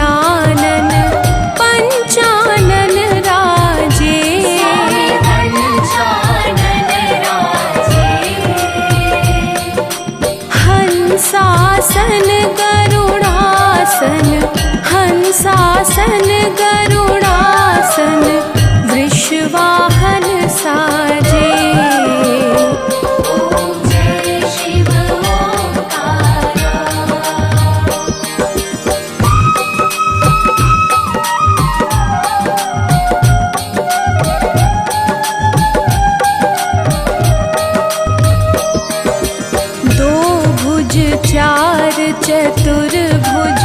गजानन पंचानन राजे, हंसासन गरुड़ासन, हंसासन गरुड़ासन, वृषवाहन साजे। चार चतुर्भुज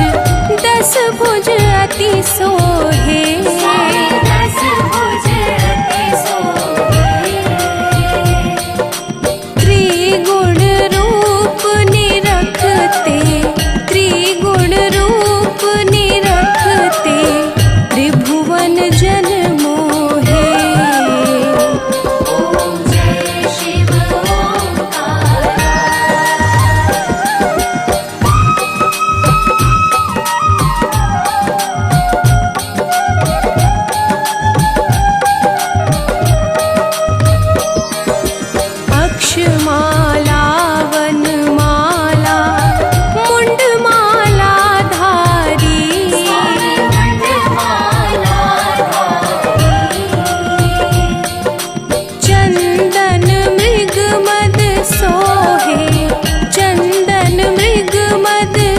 दस भुज अति सोहे, दस भुज अति सोहे। त्रिगुण रूप निरखते, त्रिगुण रूप निरखते, त्रिभुवन जन मोहे।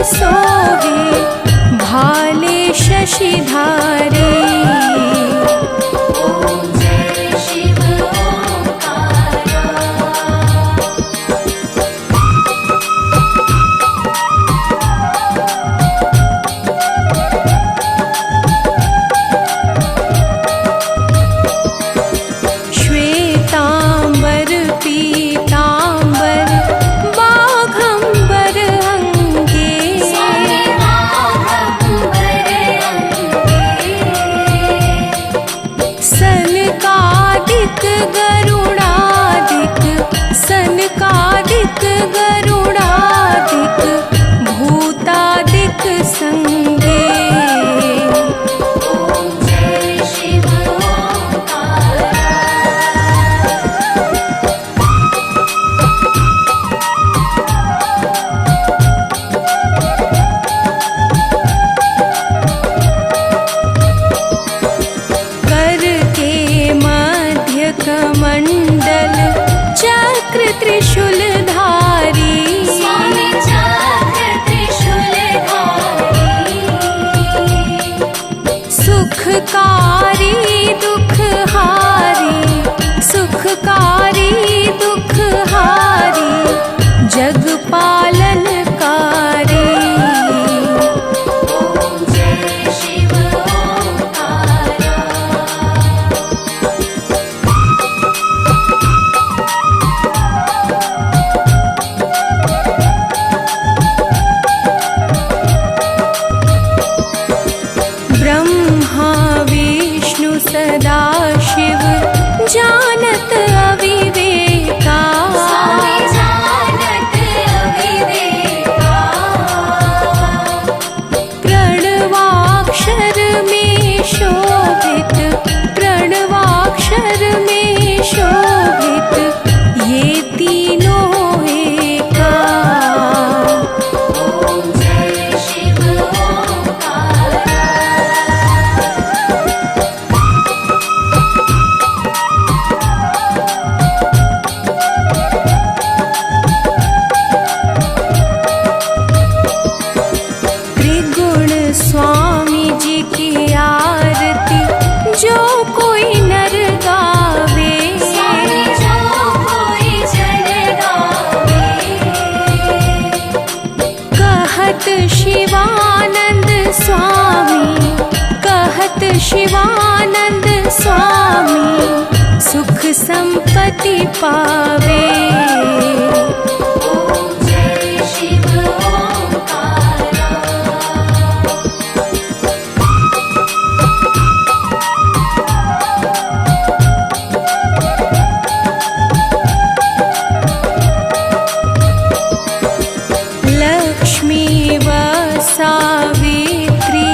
सोहे भाले शशिधारे, श्वेतांबर पीतांबर बाघंबर अंगे, सनकादिक गरुड़ादिक, सनकादिक गरुड़ादिक, भूतादिक संगे। कमंडल चक्र त्रिशूलधारी, सुखकारी दुखहारी, सुखकारी दुखहारी, जग पालनकारी। ब्रह्मा विष्णु सदा शिव जानत अविवेका, प्रणवाक्षर में शोभित, प्रणवाक्षर में शोभित, ये तीनों एका। स्वामी जी की आरती जो कोई नर गावे, जो कोई जन गावे, कहत शिवानंद स्वामी, कहत शिवानंद स्वामी, सुख संपत्ति पावे। लक्ष्मी व सावित्री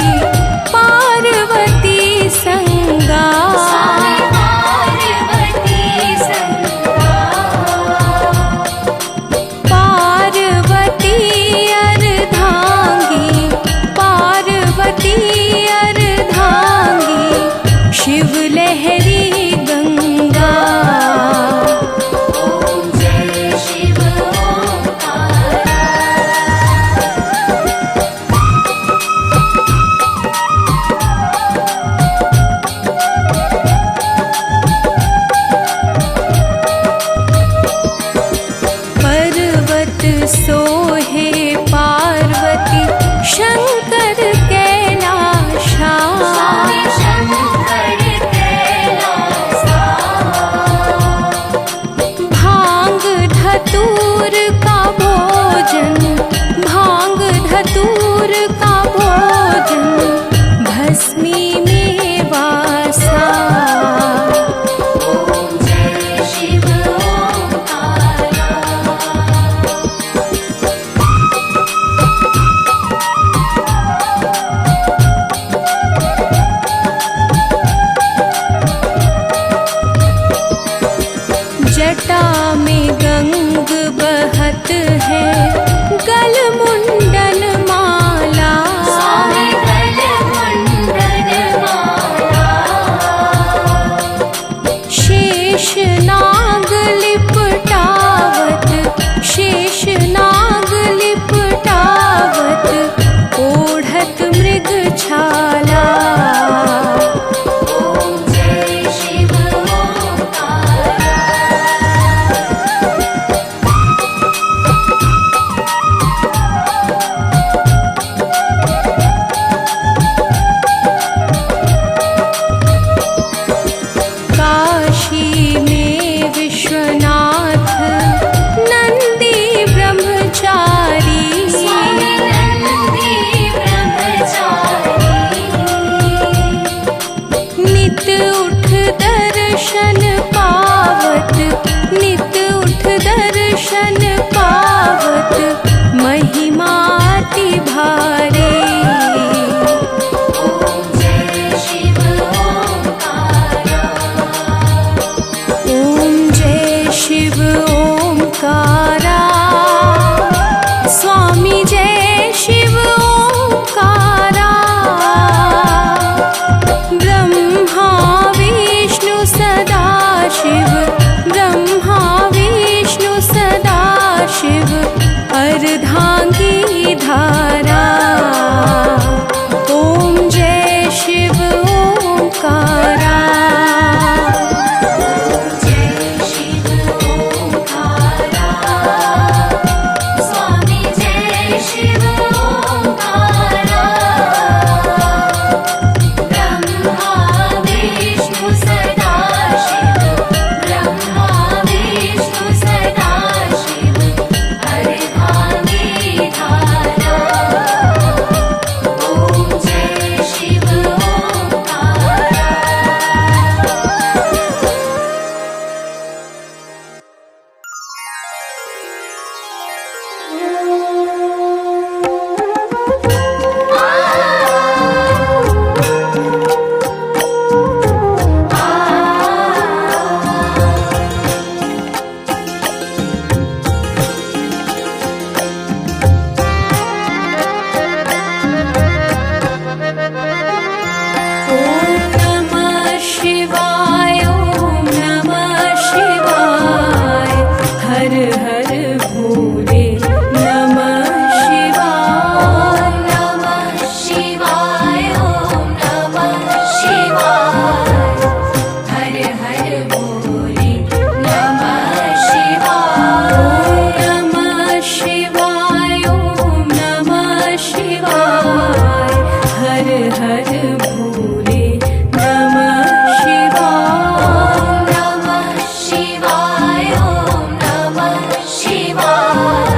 शिवाय ॐ नमः शिवाय हर हर भोले नमः शिवाय नमः शिवाय ॐ नमः शिवाय हर हर भोले नमः शिवाय नमः शिवाय ॐ नमः शिवाय हर हर भोले नमः शिवाय नमः शिवाय ॐ नमः शिवाय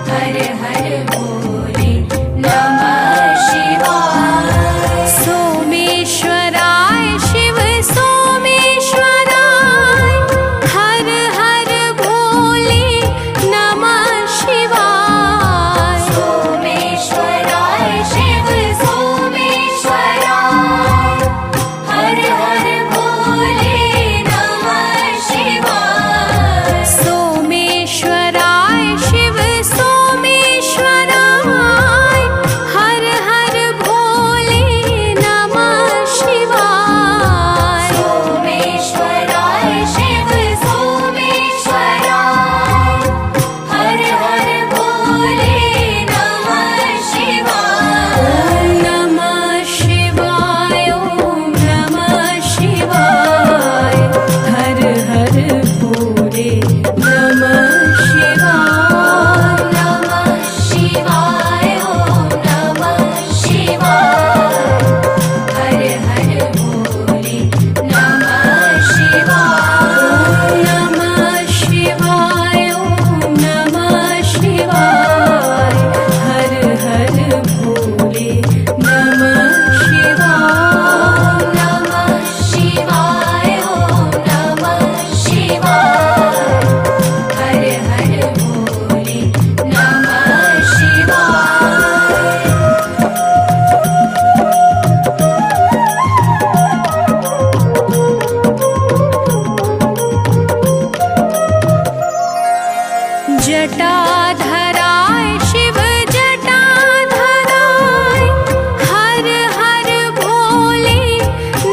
हर हर भोले नमः शिवाय सोमेश्वराय शिव सोमेश्वराय हर हर भोले नमः शिवाय सोमेश्वराय शिव सोमेश्वराय हर हर भोले नमः शिवाय सोमेश्वराय शिव सोमेश्वराय हर हर भोले नमः शिवाय सोमेश्वराय शिव सोमेश्वराय हर हर भोले नमः शिवाय नमः शिवाय ॐ नमः शिवाय हर हर भोले नमः शिवाय नमः शिवाय ॐ नमः शिवाय हर हर भोले नमः शिवाय नमः शिवाय ॐ नमः शिवाय हर हर भोले नमः शिवाय नमः शिवाय ॐ नमः शिवाय हर हर भोले नमः शिवाय जटाधराय शिव जटाधराय हर हर भोले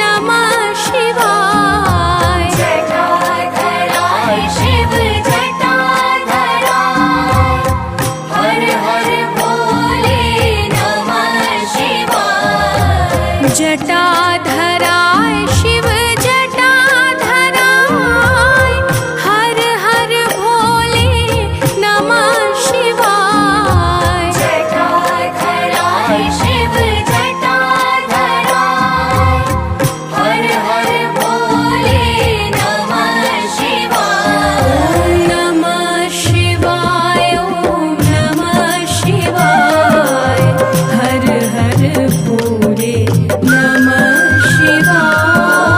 नमः शिवाय जटाधराय शिव जटाधराय हर हर भोले नमः शिवाय जटाधराय शिव जटाधराय हर हर भोले नमः शिवाय जटाधराय शिव जटाधराय हर हर भोले नमः शिवाय नमः शिवाय ॐ नमः शिवाय हर हर भोले नमः शिवाय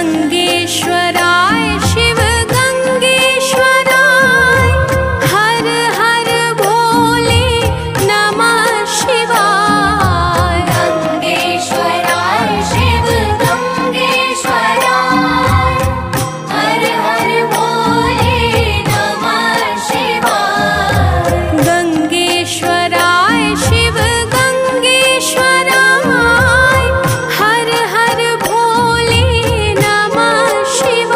गंगेश्वराय शिव गंगेश्वराय हर हर भोले नमः शिवाय गंगेश्वराय शिव गंगेश्वराय हर हर भोले नमः शिवाय गंगेश्वराय शिव गंगेश्वराय हर हर भोले नमः शिवाय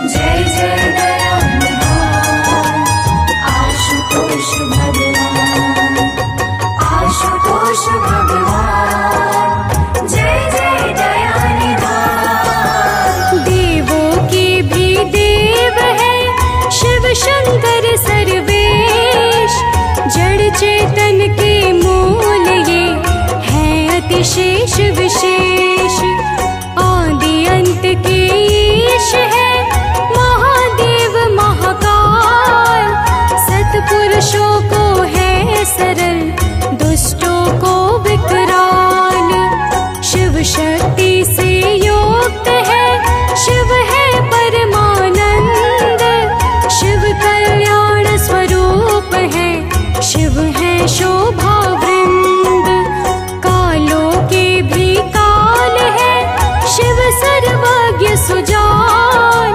जय जय दया निधान आशुतोष भगवान, आशुतोष भगवान, जय जय दया निधान। देवों के भी देव है शिव शंकर सर्वेश, जड़ चेतन के मूल ये है अतिशेष विशेष। आदि अंत के ईश है महादेव महाकाल, सतपुरुषों को है सरल दुष्टों को विकराल। शिव शक्ति से युक्त है, शिव है परमानंद, शिव कल्याण स्वरूप है, शिव है शोभा वृंद। कालों के भी काल है, शिव सर्वज्ञ सुजान,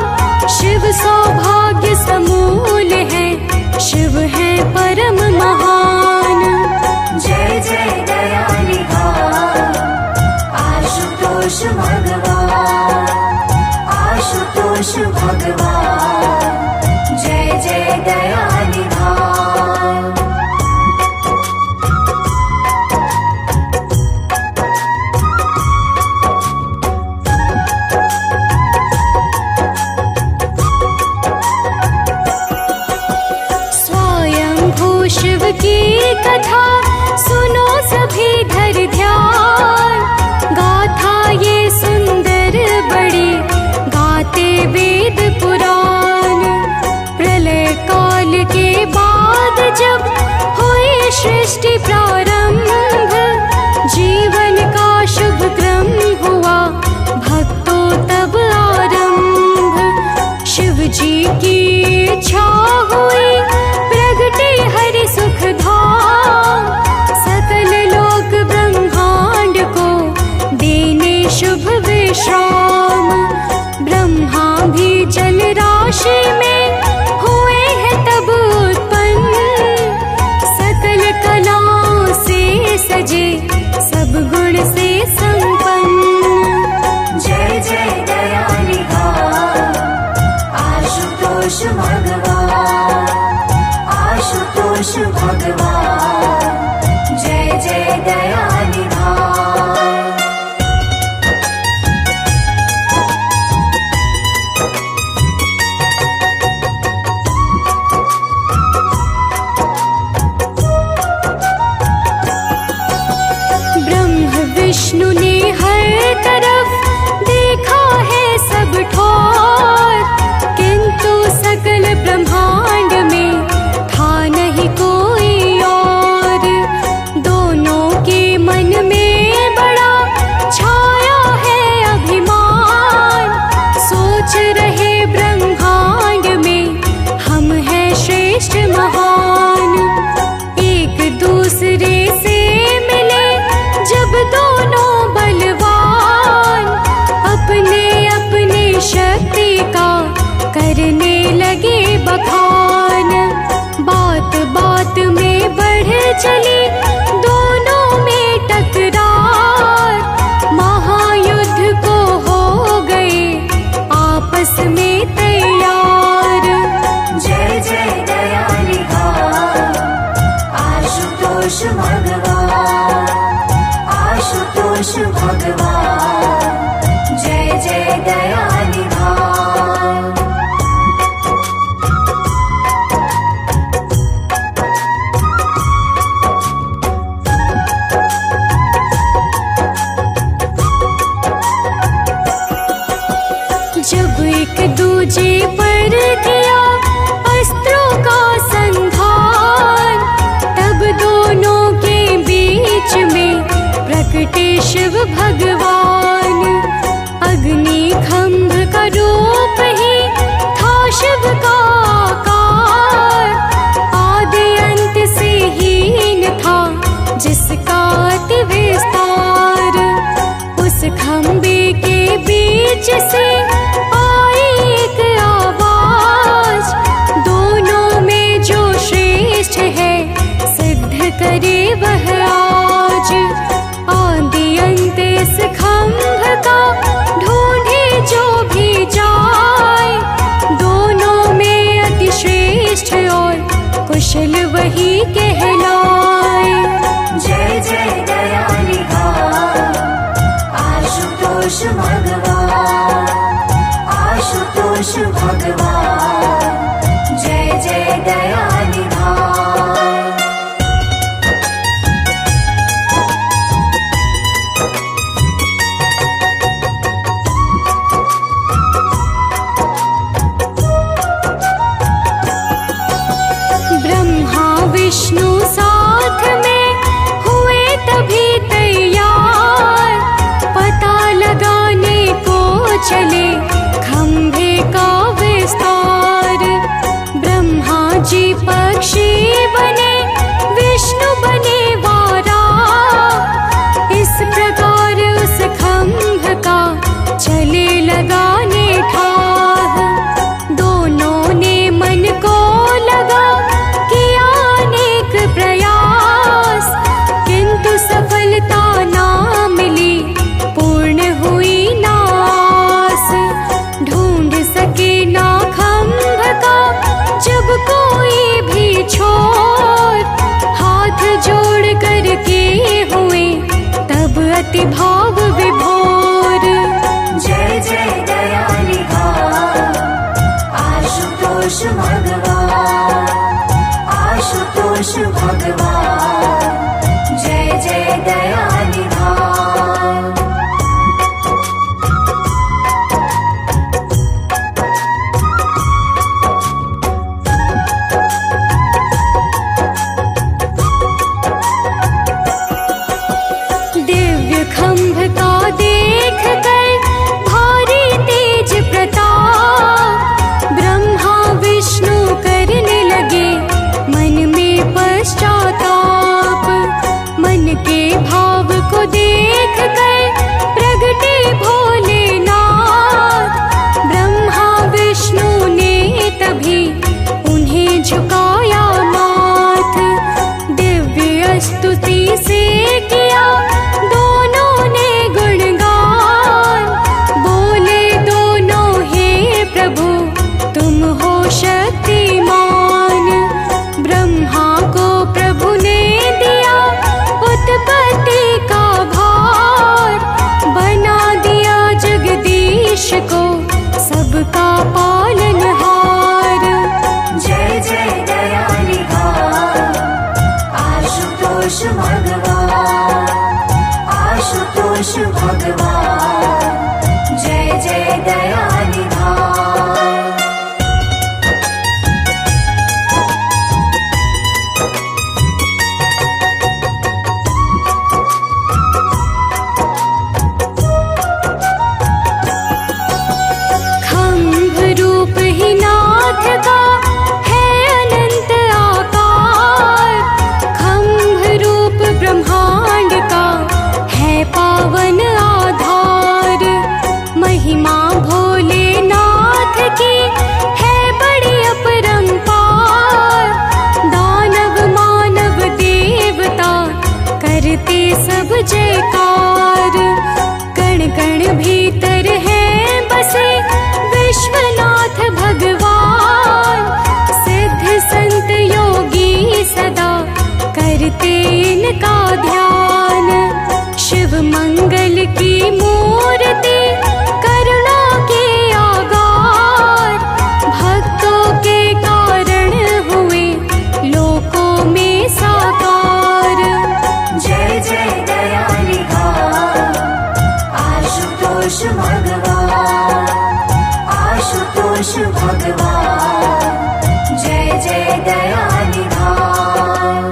शिव सौभाग्य समूल है, शिव है परम महान। जय जय दया निधान आशुतोष भगवान, आशुतोष भगवान, जय जय दया निधान। स्वयंभू शिव की कथा सुनो सभी धर ध्यान, गाथा ये सुंदर बड़ी गाते वेद पुराण। प्रलय काल के बाद जब हुई सृष्टि प्रारंभ, जीवन का शुभ क्रम हुआ भक्तों तब आरंभ। शिव जी की इच्छा हुई प्रगटे हरि सुख धाम, सकल लोक ब्रह्मांड को देने शुभ विश्राम। ब्रह्मा भी जल राशि में हुए हैं तब उत्पन्न, सकल कलाओं से सजे सब गुण से संपन्न। जय जय दया निधान आशुतोष भगवान, आशुतोष भगवान, जय जय दया निधान। ब्रह्म विष्णु ने हर तरफ देखा है सब ठोर, किंतु सकल ब्रह्मांड में था नहीं कोई और। दोनों के मन में बड़ा छाया है अभिमान, सोच रहे ब्रह्मांड में हम हैं श्रेष्ठ महान। एक दूसरे से मिले जब दोनों बलवान, अपने अपने शक्ति का करने लगे बखान। बात बात में बढ़ चली दोनों में टकरार, महायुद्ध को हो गए आपस में तैयार। जय जय दया निधान आशुतोष भगवान, आशुतोष भगवान, जय जय दया निधान। जब एक दूजे पर किया अस्त्रों का संधान, तब दोनों के बीच में प्रकटे शिव भगवान। अग्नि खंभ का रूप ही था शिव का आकार, आदि अंत से हीन था जिसका अति विस्तार। उस खंभे के बीच से आई एक आवाज, दोनों में जो श्रेष्ठ है सिद्ध करे वह आज। आदि अंत इस खंभ का ढूंढे जो भी जाए, आशुतोष भगवान जय जय दया निधान। ब्रह्मा विष्णु साथ में हुए तभी तैयार, पता लगाने को चले खंभे का विस्तार। ब्रह्मा जी पक्षी बने, विष्णु बने वारा, इस प्रकार उस खंभ का चले लगाने ठाह। दोनों ने मन को लगा किया अनेक प्रयास, किंतु सफलता ना मिली, पूर्ण हुई ना आस। ढूंढ सके ना खंभ का जब कोई भी छोर, हाथ जोड़ कर के हुए तब अति भाव विभोर। जय जय दया निधान आशुतोष भगवान आशुतोष भगवान जय जय दया निधान। दिव्य खंभ का देख कर भारी तेज प्रताप, ब्रह्मा विष्णु करने लगे मन में पश्चाताप। मन के भाव को देख कर प्रगटे भोलेनाथ, ब्रह्मा विष्णु ने तभी उन्हें झुकाया माथ। दिव्य स्तुति से किया दोनों ने गुणगान, बोले दोनों हे प्रभु तुम हो शक्तिमान। ब्रह्मा को प्रभु ने दिया उत्पत्ति का भार, बना दिया जगदीश को सबका पालनहार। जय जय दया निधान आशुतोष भगवान आशुतोष भगवान जय जय दया निधान। खंभ रूप ही नाथ का है अनंत आकार, खंभ रूप ब्रह्मांड का है पावन आधार। महिमा भोलेनाथ की है बड़ी अपरंपार, दानव मानव देवता करते सब जयकार। कण कण भीतर है बसे विश्वनाथ भगवान, सिद्ध संत योगी सदा करते इनका ध्यान। शिव मंगल की मूर्ति करुणा के आगार, भक्तों के कारण हुए लोकों में साकार। जय जय दया निधान आशुतोष भगवान आशुतोष भगवान जय जय दया निधान।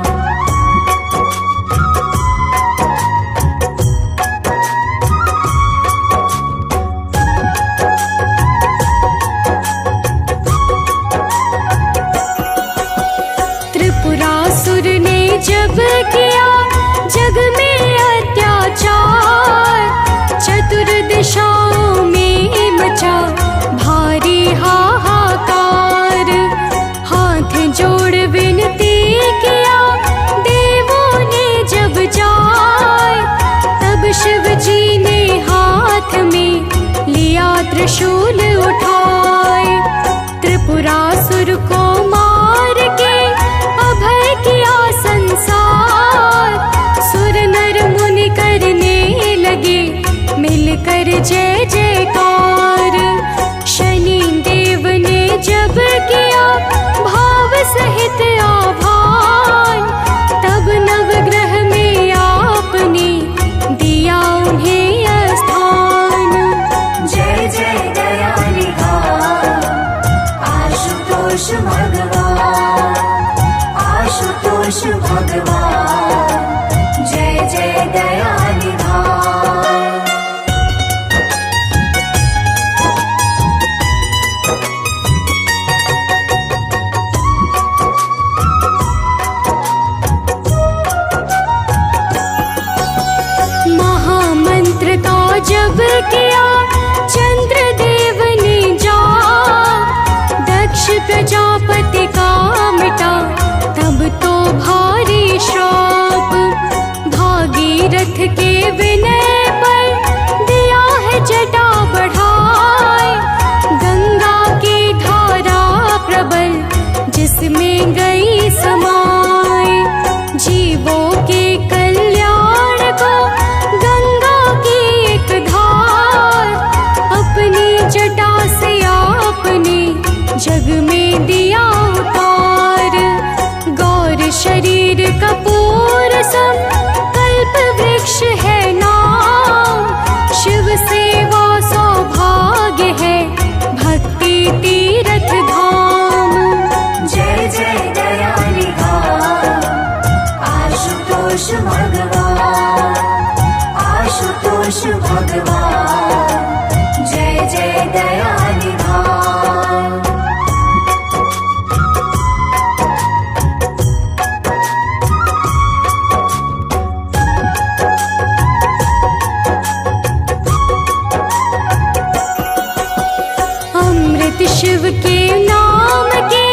भगत शिव के नाम के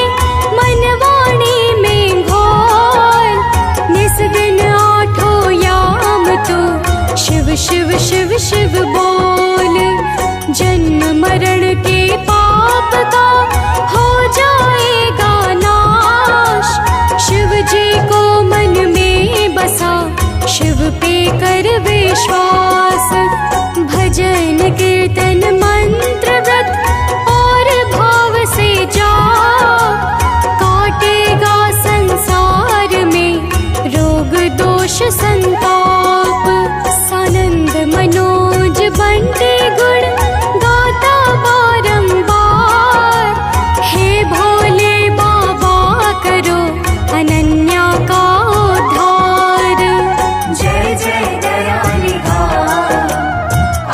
मनवाणी में घोल। निस दिन आठों याम तो शिव शिव शिव शिव बोल। जन्म मरण के पाप का हो जाएगा नाश। शिव जी को मन में बसा शिव पे कर विश्वास। भजन कीर्तन मंत्र व्रत और भाव से जा, काटेगा संसार में रोग दोष संताप। सानंद मनोज बंटे गुण गाता बारंबार। हे भोले बाबा करो अनन्या का उद्धार। जय जय दयानिधान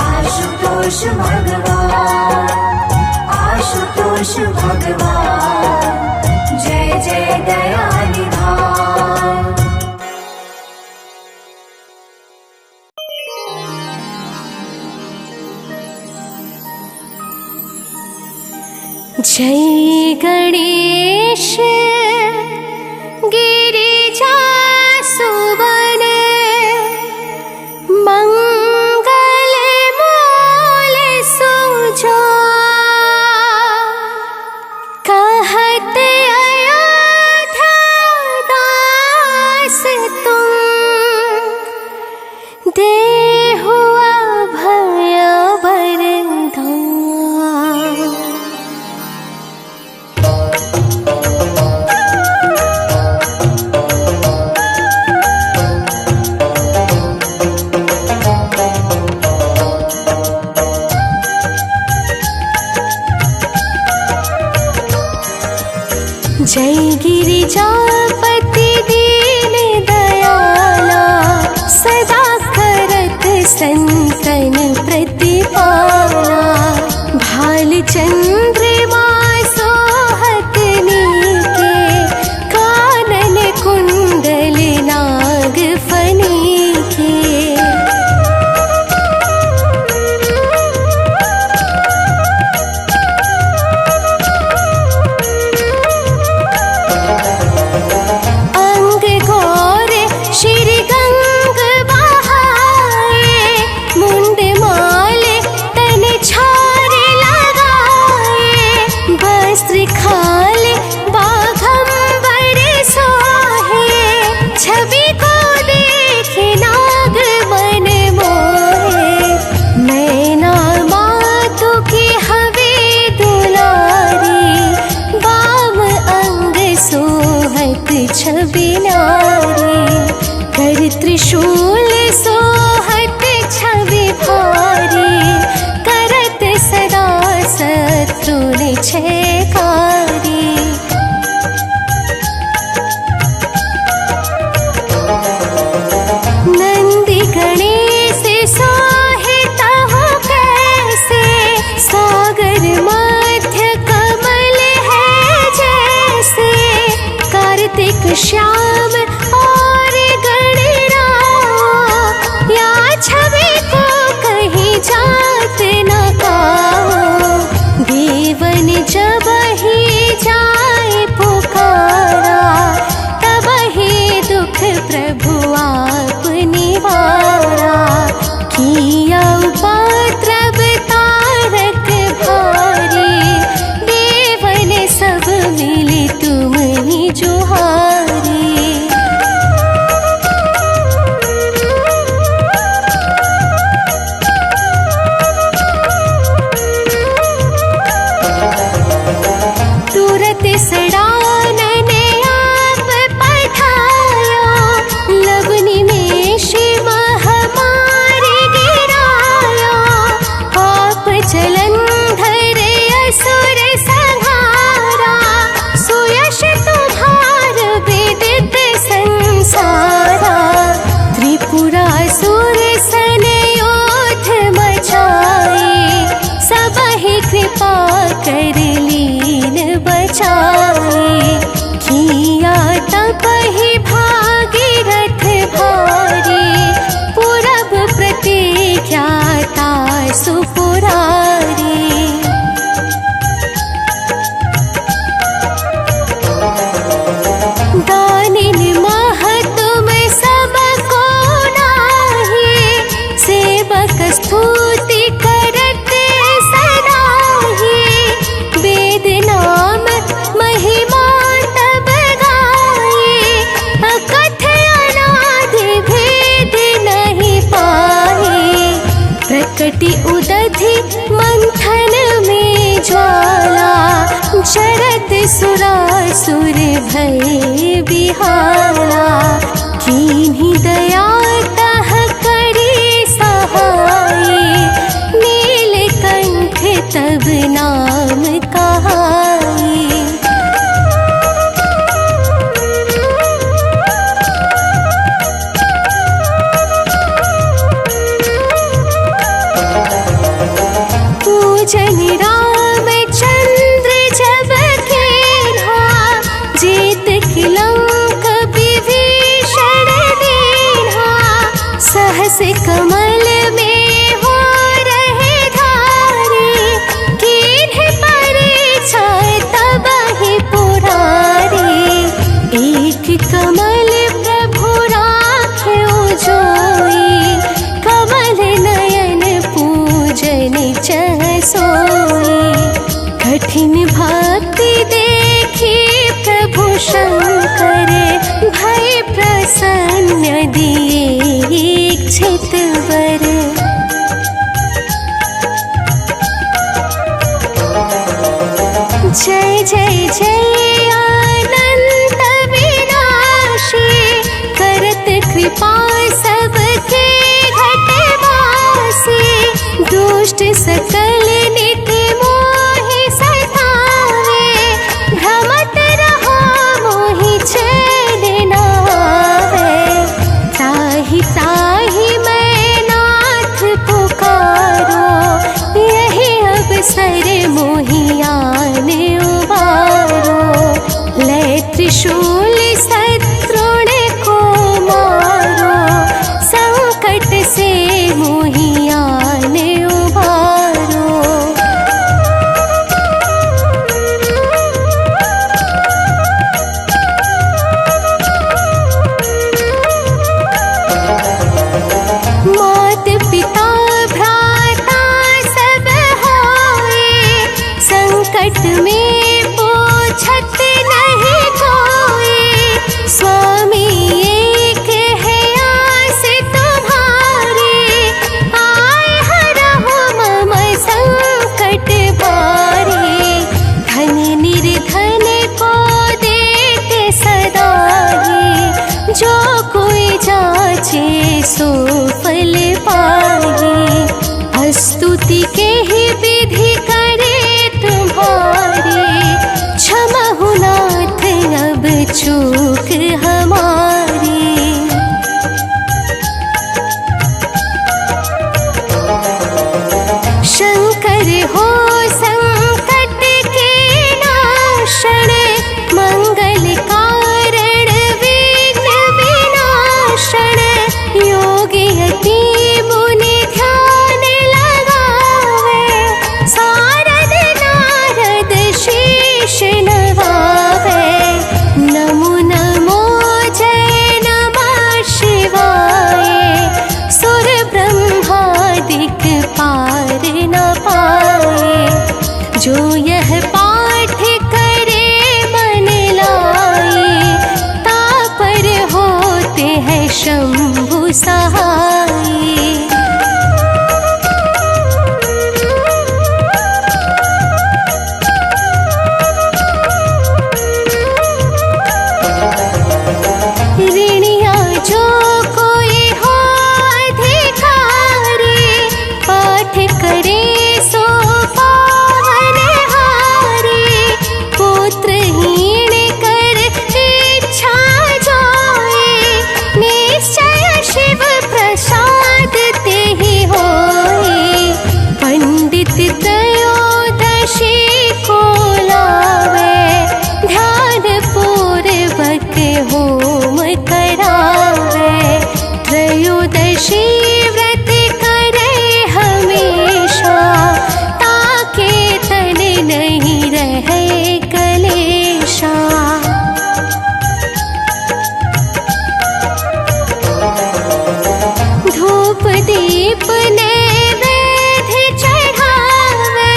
आशुतोष भगवान, आशुतोष भगवान। जय जय दयानिधान। जय गणेश गिरिजा सुवन, मंगल मूल सुजा। कहत अयोध्या दास तुम, देहु अभय वरदान। जय गिरिजापति दीन दयाला, सदा करत संतन प्रतिपाला। भाल चंद्रमा सोहत नीके, कानन कुंडल नाग फनीके। अंग घोर श्री गंग बहाए, मुंड माले तन छारे लगाए। वस्त्र खाले बाघंबर सोहे, छवि को देखे नाग मन मोहे। नैना मातु की हवे दुलारी, बाम अंग सोहत छवि नारी। कर त्रिशूल सोहत छवि भारी, करत सदा शत्रु निछयकारी। नंदी गणेश सोहित हो कैसे, सागर मध्य कमल है जैसे। कार्तिक श्याम और गणराम, या छवि को कहीं जात न पाओ। देवन जब ही असुर भय बिहाला, कीन्ही दया तह करी सहाय, नीलकंठ तब नाम कहाई। पूजन रामचंद्र जब कीन्हा, जीत लंक विभीषण दीन्हा, सहस कमल में हो रहे धारी, कीन्हे परीक्षा तबहि पुरारी। एक कमल प्रभु राख्यो जोई, कमल नयन पूजन चह सोई। कठिन भक्ति देखी प्रभु शंकर, भय प्रसन्न दिए इच्छित वर। जय जय जय अनंत विनाशी, करत कृपा सबके घटवासी। दुष्ट सकल नित मोहि सतावे, भ्रमत रहो मोहि चैन न आवे। ताहि ताहि मैं नाथ पुकारो, यही अवसर मोहि आन उबारो। लै त्रिशूल शत्रुण को मारो, संकट से मोहि आन उबारो। मात पिता भ्राता सब होए, संकट में पूछत नहीं कोई। स्वामी एक है आस तुम्हारी, आए हरहु मम संकट भारी। धन निर्धन को देते सदाई, जो कोई जाचे सो फल पाई। स्तुति के ही विधि करे तुम्हारी, क्षमहु नाथ अब चूक हमारी। शंकर हो संकट के नाशन, मंगल कारण विघ्न विनाशन। योगी यति मुनि ध्यान लगावे, सारद नारद शीश नवावे। नमो नमो जय नमः शिवाय, सुर ब्रह्मादिक पार न पाए। जो यह पाठ करे मन लाई, तापर होते हैं शंभु सहाय। ऋणिया जो कोई हो अधिकारी, पाठ करे सो पावन हारी। पुत्रहीन कर इच्छा जोई, निश्चय शिव प्रसाद तेहि होई। पंडित त्रयोदशी को लावे, ध्यान पूर्वक होम करावे। त्रयोदशी व्रत करे हमेशा, ताके तन नहीं रहे कलेशा। धूप दीप नैवेद्य चढ़ावे,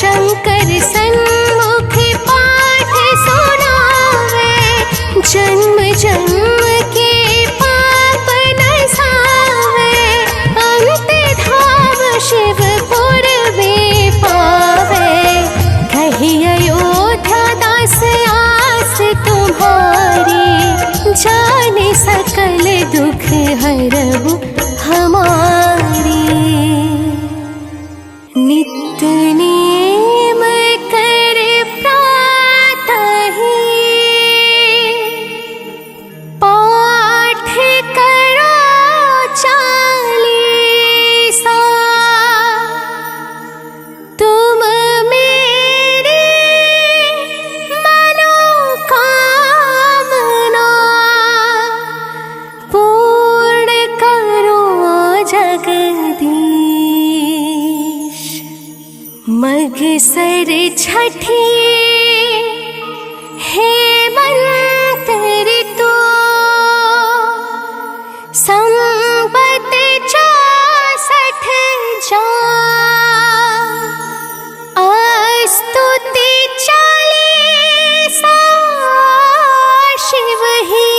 शंकर सन्मुख पाठ सुनावे। जन्म जन्म के पाप नसावे, अंत धाम शिवपुर में पावे। कही अयोध्या दास आस सकल दुख हरहु हमारे। नित्य नेम कर प्रातः पाठ करो 40। तुम मेरी मनोकामना पूर्ण करो जगदीश। मगसर छठिए हेमंत ऋतु संबत 64 जा। स्तुति 40 शिव ही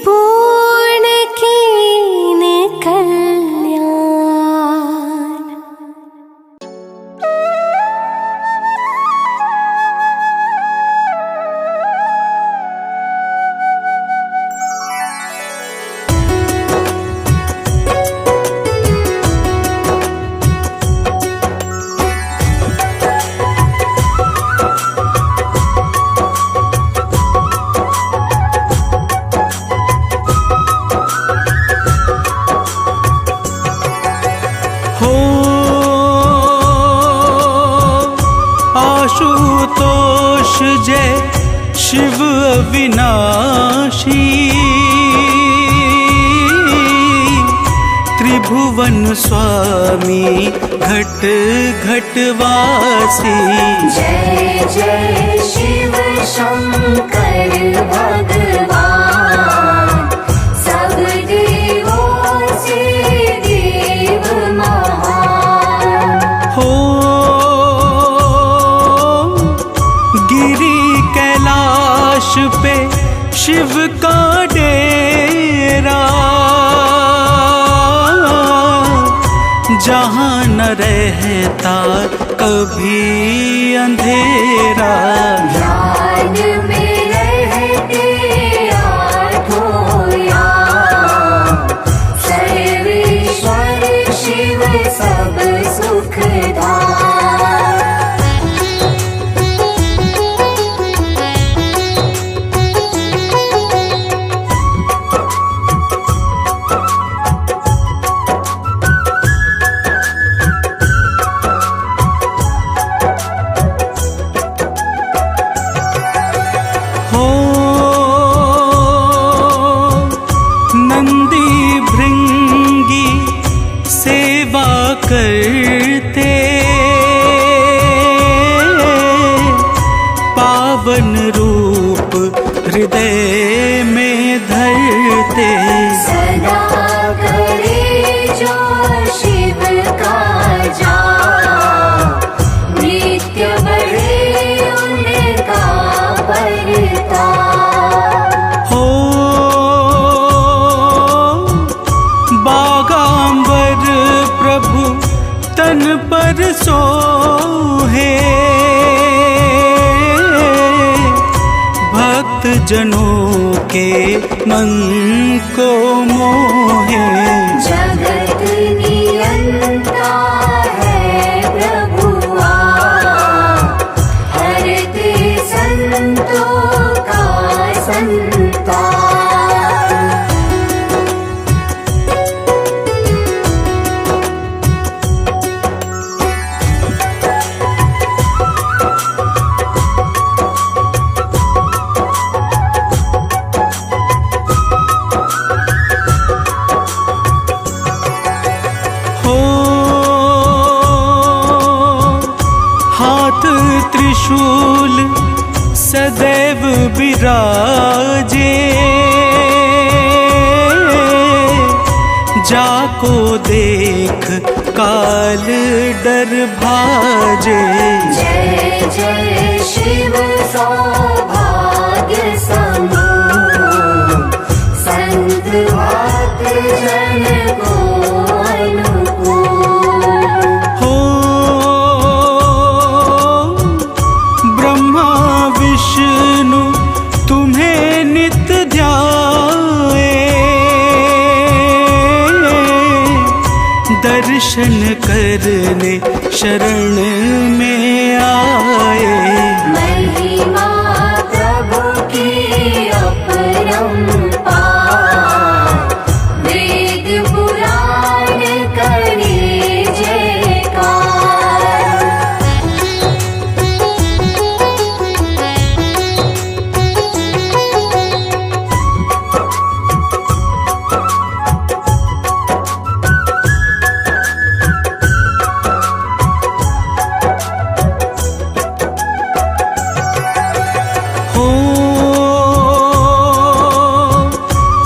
पूर्ण कीन कल्याण। हो आशुतोष जय शिव अविनाशी। त्रिभुवन स्वामी घट घट वासी। जय जय शिव शंकर भगवान, सब देवों से देव महान। हो गिरी कैलाश पे शिव का डेरा, जहाँ न रहता कभी अंधेरा। ध्यान में रहते आठों याम, सर्वेश्वर शिव सब सुखदाता। हो नंदी भृंगी सेवा करते, पावन रूप हृदय में धरते। सदा करे जो शिव का जाप, नित्य बढ़े उनका परताप। हो बागांबर प्रभु तन पर सोहे, भक्त जनों के मन को मोहे। जगत नियंता है प्रभुआ, हरते संतों का संताप। हो हाथ त्रिशूल सदैव विराजे, जाको देख काल डर भाजे। जय जय शिव सौभाग्य समूह, संत भक्त जन को अनुकूल। हो ब्रह्मा विष्णु तुम्हें नित्य ध्यान, दर्शन करने शरण में आए। महिमा प्रभु की अपरंपार, वेद पुराण करे जयकार।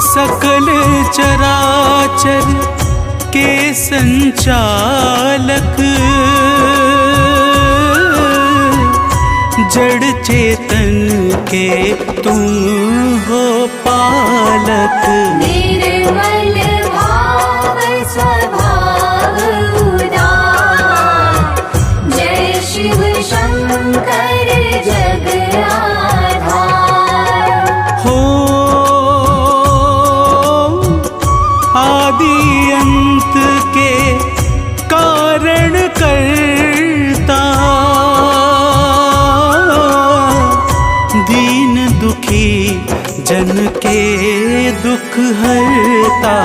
सकल चराचर के संचालक, जड़ चेतन के तुम हो पालक। निर्मल भाव स्वभाव उदार, जय शिव शंकर जग आधार। हो आदि अंत के कारण करता, दीन दुखी जन के दुख हरता।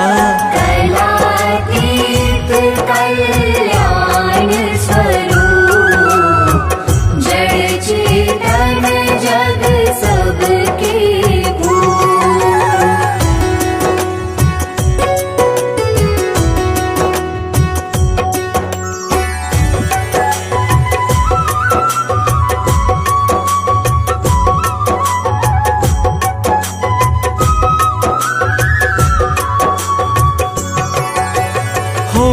कलातीत कल्याण स्वरूप, जड़ चेतन जग सबके भूप। हो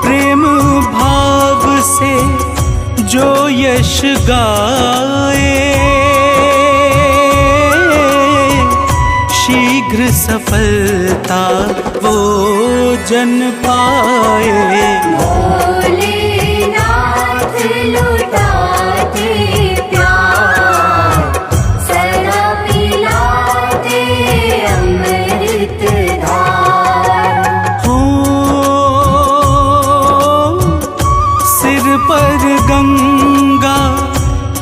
प्रेम भाव से जो यश गाए, शीघ्र सफलता वो जन पाए। भोलेनाथ लुटाते प्यार, सदा पिलाते अमृत धार। हो सिर पर गंगा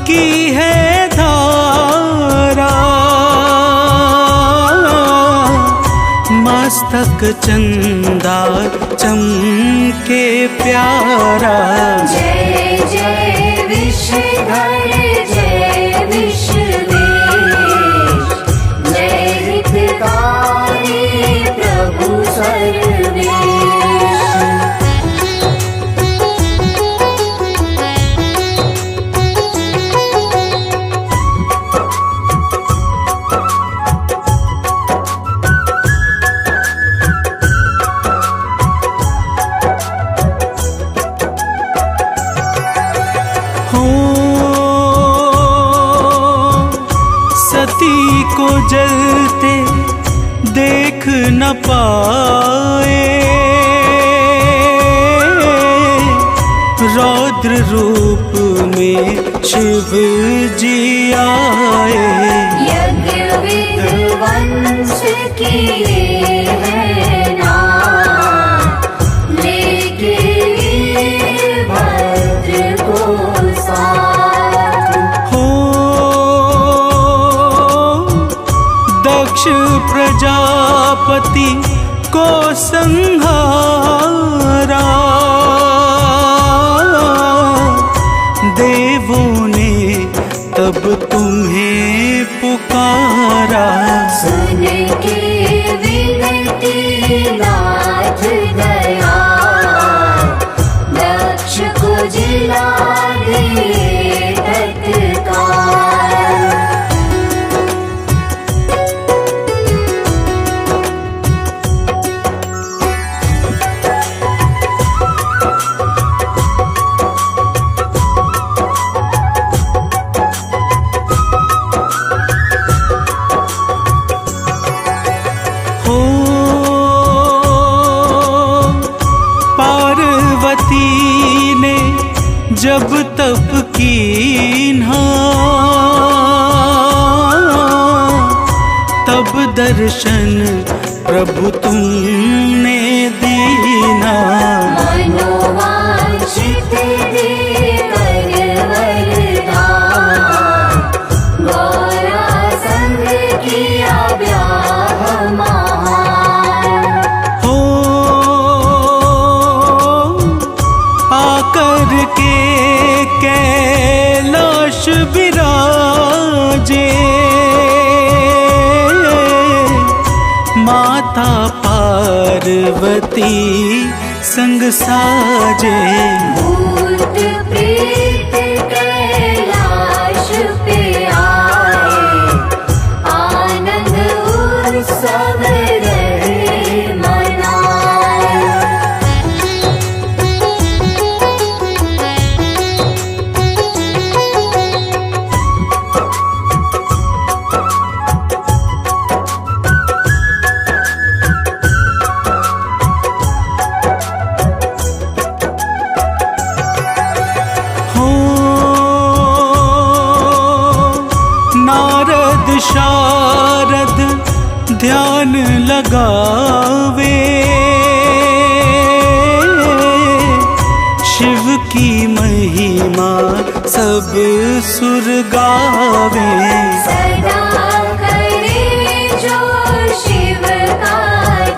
की है धारा, मस्तक चंदा चमके प्यारा। जय जय विषधर जय विश्वेश, जय हितकारी प्रभु सर्वेश। हो सती को जलते देख न पाए, रौद्र रूप में शिव जी आए। यज्ञ विध्वंस किए हैं नाम, लेके वीरभद्र को साथ। हो दक्ष प्रजापति को संहारा, देवों ने तब तुम्हें पुकारा। सुन के विनती नाथ गया, दक्ष को जिला दिए तत्काल। हो पार्वती ने जब तप कीन्हा, तब दर्शन प्रभु तुमने दे कर वरदान, गौरा संग किया ब्याह महान। हो आकर के कैलाश विराजे, माता पार्वती संग साजे। भूत प्रेत कैलाश पे आए, आनंद उत्सव रहे मनाए। हो नारद शारद ध्यान लगावे, शिव की महिमा सब सुर गावे। सदा करे जो शिव का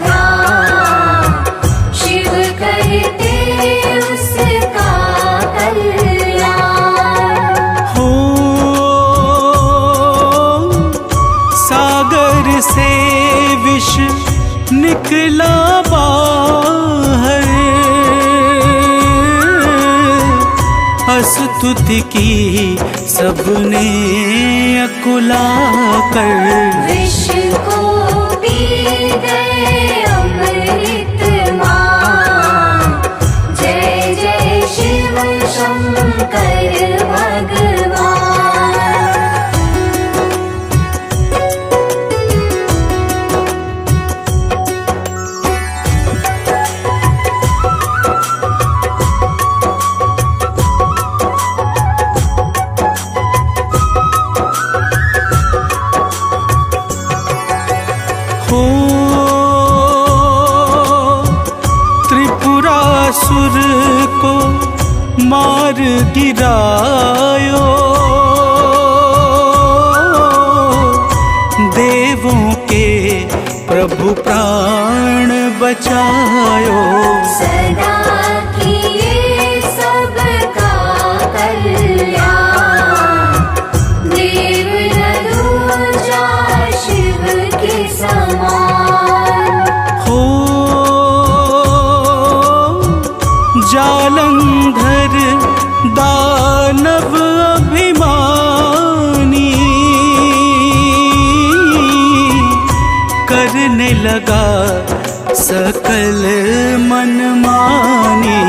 ध्यान, शिव करते उसका कल्याण। हो सागर से विष निकला बाहर, स्तुति की सबने अकुला कर। विष को पी गए अमृत मान, जय जय शिव शंकर भगवान। हो त्रिपुरासुर को मार गिरायो, देवों के प्रभु प्राण बचायो। सदा किए सबका कल्याण, देव न दूजा शिव के समान। हो जालंधर दानव अभिमानी, करने लगा सकल मनमानी।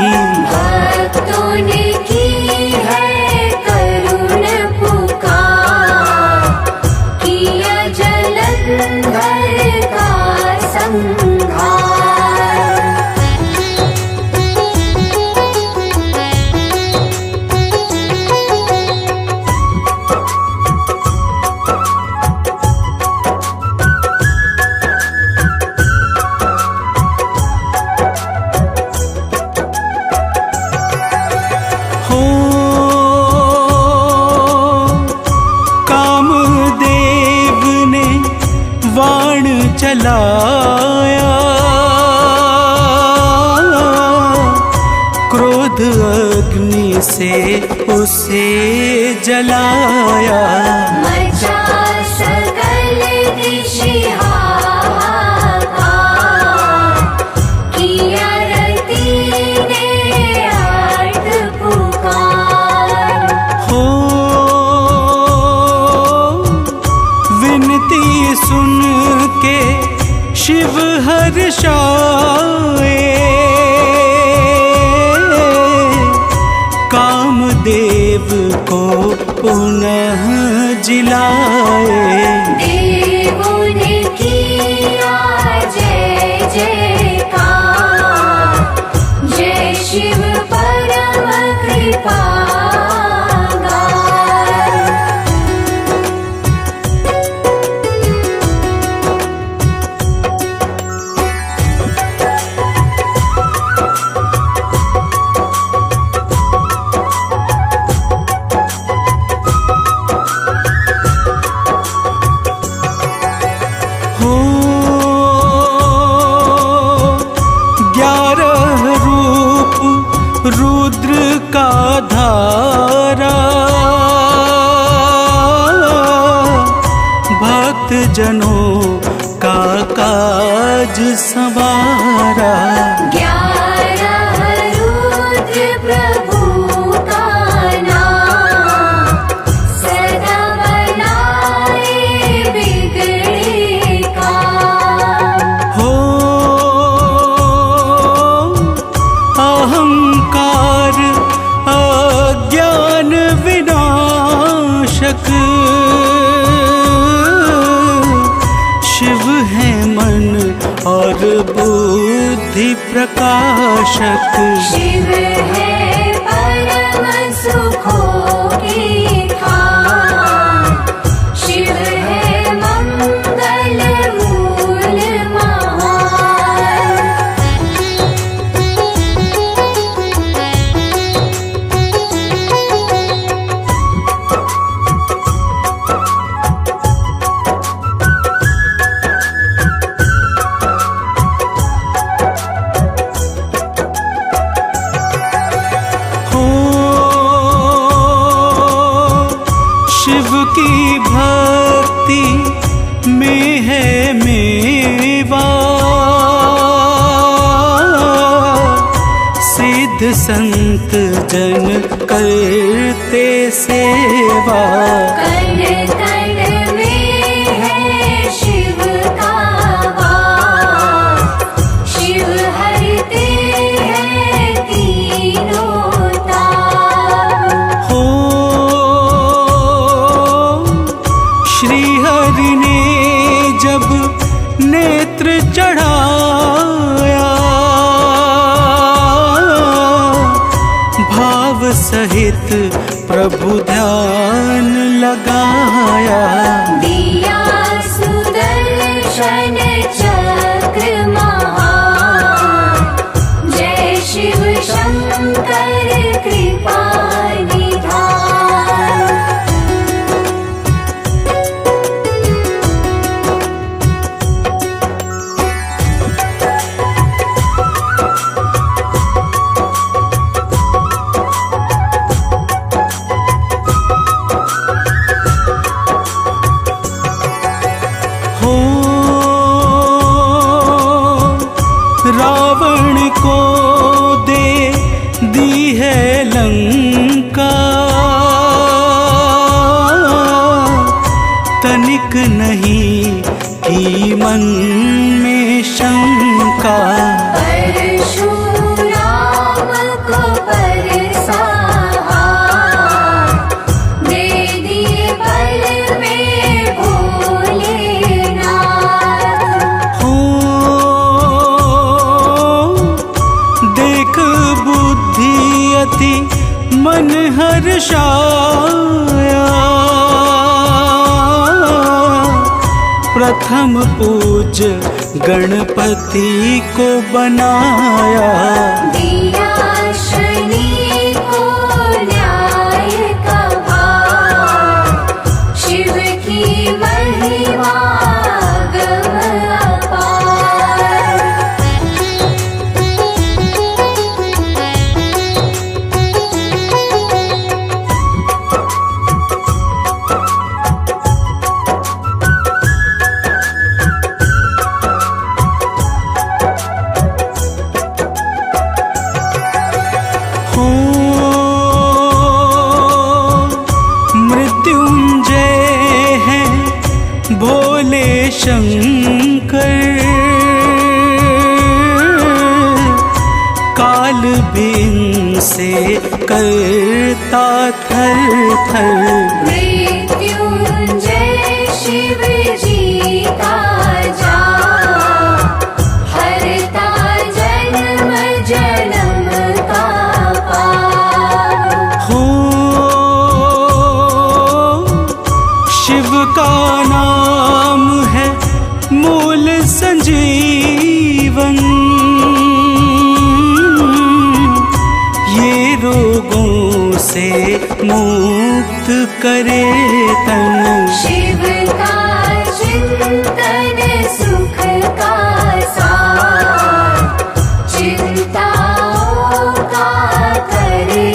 भक्तों ने की है करुण पुकार, किया जलंधर का संहार। हो कामदेव ने वाण चलाया, क्रोध अग्नि से उसे जलाया। मचा सकल दिशि हाहाकार, किया रति ने आर्त पुकार। हो विनती सुन के शिव हर्षाए, कामदेव को पुनः जिलाए। देवों ने किया जय जयकार, जय शिव परम कृपागार। का धारा भक्त जनों का काज संवारा। 11 रुद्र प्रभु का नाम सदा बनाए बिगड़े काम। हो अहंकार अज्ञान विनाशक शिव है मन और बुद्धि प्रकाशक। शिव है परम सुखों की खान, शिव है मंगल मूल महान। हो शिव की भक्ति में है मेवा, सिद्ध संत जन करते सेवा। कण कण में है शिव का वास, शिव हरते हैं तीनों ताप। हो श्री हरि ने जब नेत्र चढ़ाया भाव सहित प्रभु ध्यान लगाया। दिया सुदर्शन चक्र महान, जय शिव शंकर कृपा निधान। हो रावण को दे दी है लंका, तनिक नहीं की मन में शंका। परशुराम को परसाहा, दे दिए पल में भोलेनाथ। हो देख बुद्धि अति मन हर्षाया, प्रथम पूज गणपति को बनाया। दिया शनि को न्याय का भार, शिव की महिमा गम अपार। हो मृत्युंजय है भोले शंकर, काल भी से करता थर थर। मृत्युंजय शिव जी का जाप, हरता जन्म जन्म का पाप। हो शिव का नाम है मूल संजीवन, ये रोगों से मुक्त करे तन। शिव का चिंतन सुख का सार, चिंताओं का करे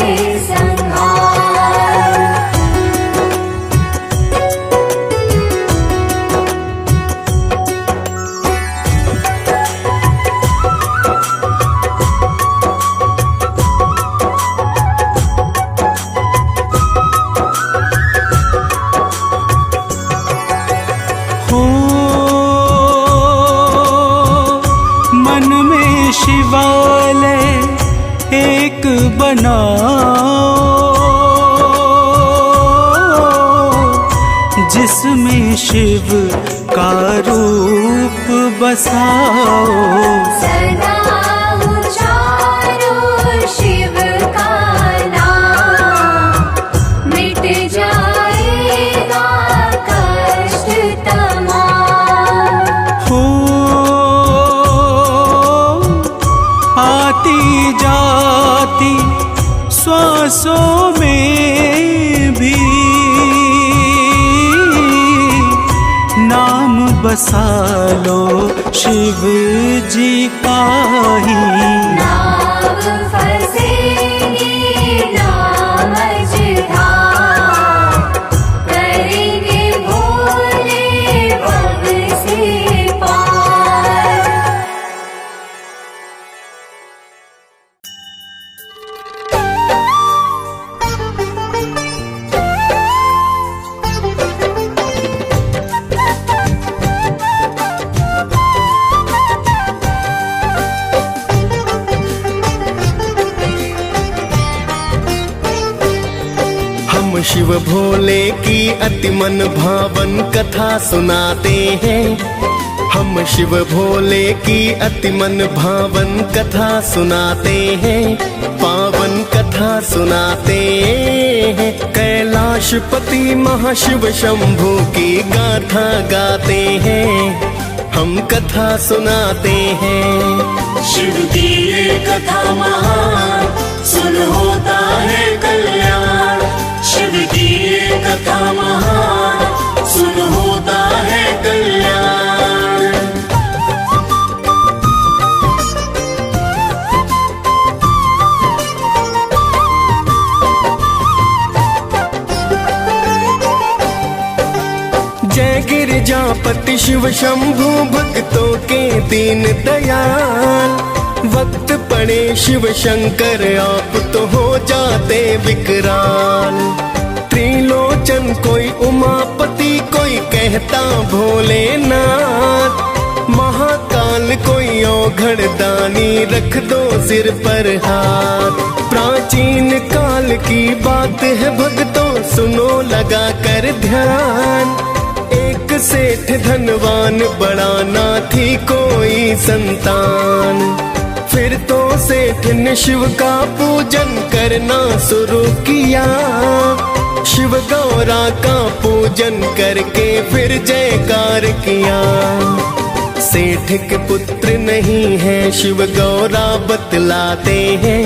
बनाओ जिसमें शिव का रूप बसाओ। सदा उचारो शिव का नाम, मिट जाएगा कष्ट तमाम। हो आती जाती श्वासों में भी नाम बसा लो शिव जी का ही। नाव फंसेगी नाम मझधार, करेंगे भोले भव से पार। हम शिव भोले की अति मन भावन कथा सुनाते हैं। हम शिव भोले की अति मन भावन कथा सुनाते हैं, पावन कथा सुनाते हैं। कैलाशपति महाशिव शंभू की गाथा गाते हैं, हम कथा सुनाते हैं। शिव की ये कथा महान, सुन होता है कल्याण। शिव की ये कथा महान, सुन होता है कल्याण। जय गिरिजापति शिव शंभू भक्तों के दीन दयाल। वक्त पड़े शिव शंकर आप तो हो जाते विकराल। त्रिलोचन कोई उमापति कोई कहता भोलेनाथ। महाकाल कोई औघड़ दानी रख दो सिर पर हाथ। प्राचीन काल की बात है भक्तों सुनो लगा कर ध्यान। एक सेठ धनवान बड़ा ना थी कोई संतान। फिर तो सेठ ने शिव का पूजन करना शुरू किया। शिव गौरा का पूजन करके फिर जयकार किया। सेठ के पुत्र नहीं है शिव गौरा बतलाते हैं,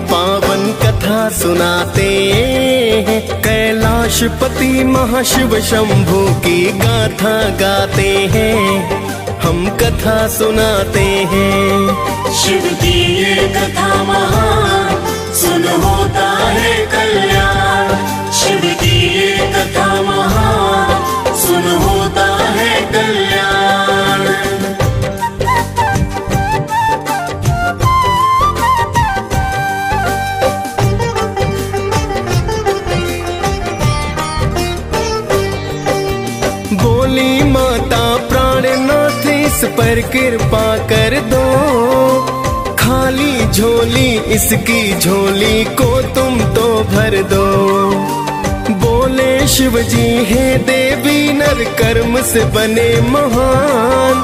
पावन कथा सुनाते हैं। कैलाशपति महाशिव शंभू की गाथा गाते हैं, हम कथा सुनाते हैं। शिव की ये कथा महान, सुन होता है कल्याण। शिव की ये कथा महान, सुन होता है कल्याण। बोली माता प्राणनाथ इस पर कृपा कर दो। खाली झोली इसकी झोली को तुम तो भर दो। बोले शिव जी है देवी नर कर्म से बने महान।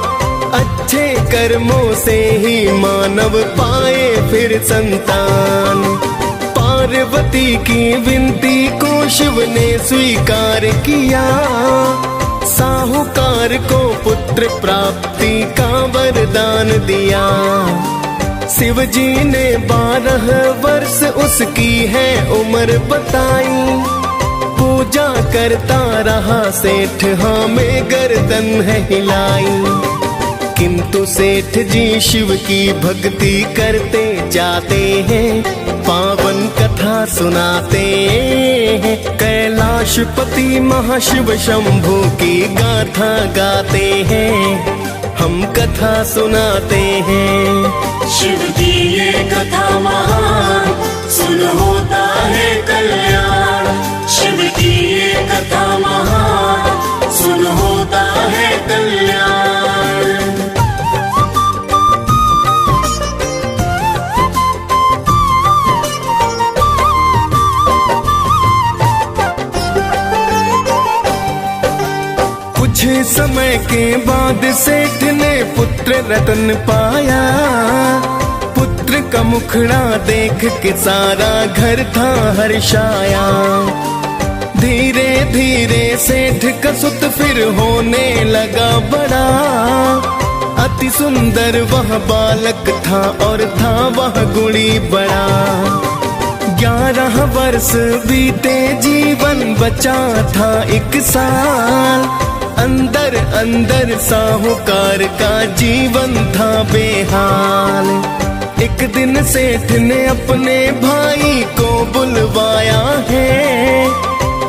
अच्छे कर्मों से ही मानव पाए फिर संतान। पार्वती की विनती को शिव ने स्वीकार किया। साहूकार को पुत्र प्राप्ति का वरदान दिया। शिव जी ने 12 वर्ष उसकी है उम्र बताई। पूजा करता रहा सेठ हाँ में गर्दन है हिलाई। किंतु सेठ जी शिव की भक्ति करते जाते हैं, पावन कथा सुनाते हैं। कैलाशपति महाशिव शंभू की गाथा गाते हैं, हम कथा सुनाते हैं। शिव की ये कथा महान, सुन होता है कल्याण। शिव की ये कथा महान, सुन होता है कल्याण। कुछ समय के बाद सेठ ने पुत्र रतन पाया। पुत्र का मुखड़ा देख के सारा घर था हर्षाया। धीरे धीरे सेठ का सुत फिर होने लगा बड़ा। अति सुंदर वह बालक था और था वह गुणी बड़ा। 11 वर्ष बीते जीवन बचा था 1 साल। अंदर अंदर साहूकार का जीवन था बेहाल। एक दिन सेठ ने अपने भाई को बुलवाया है।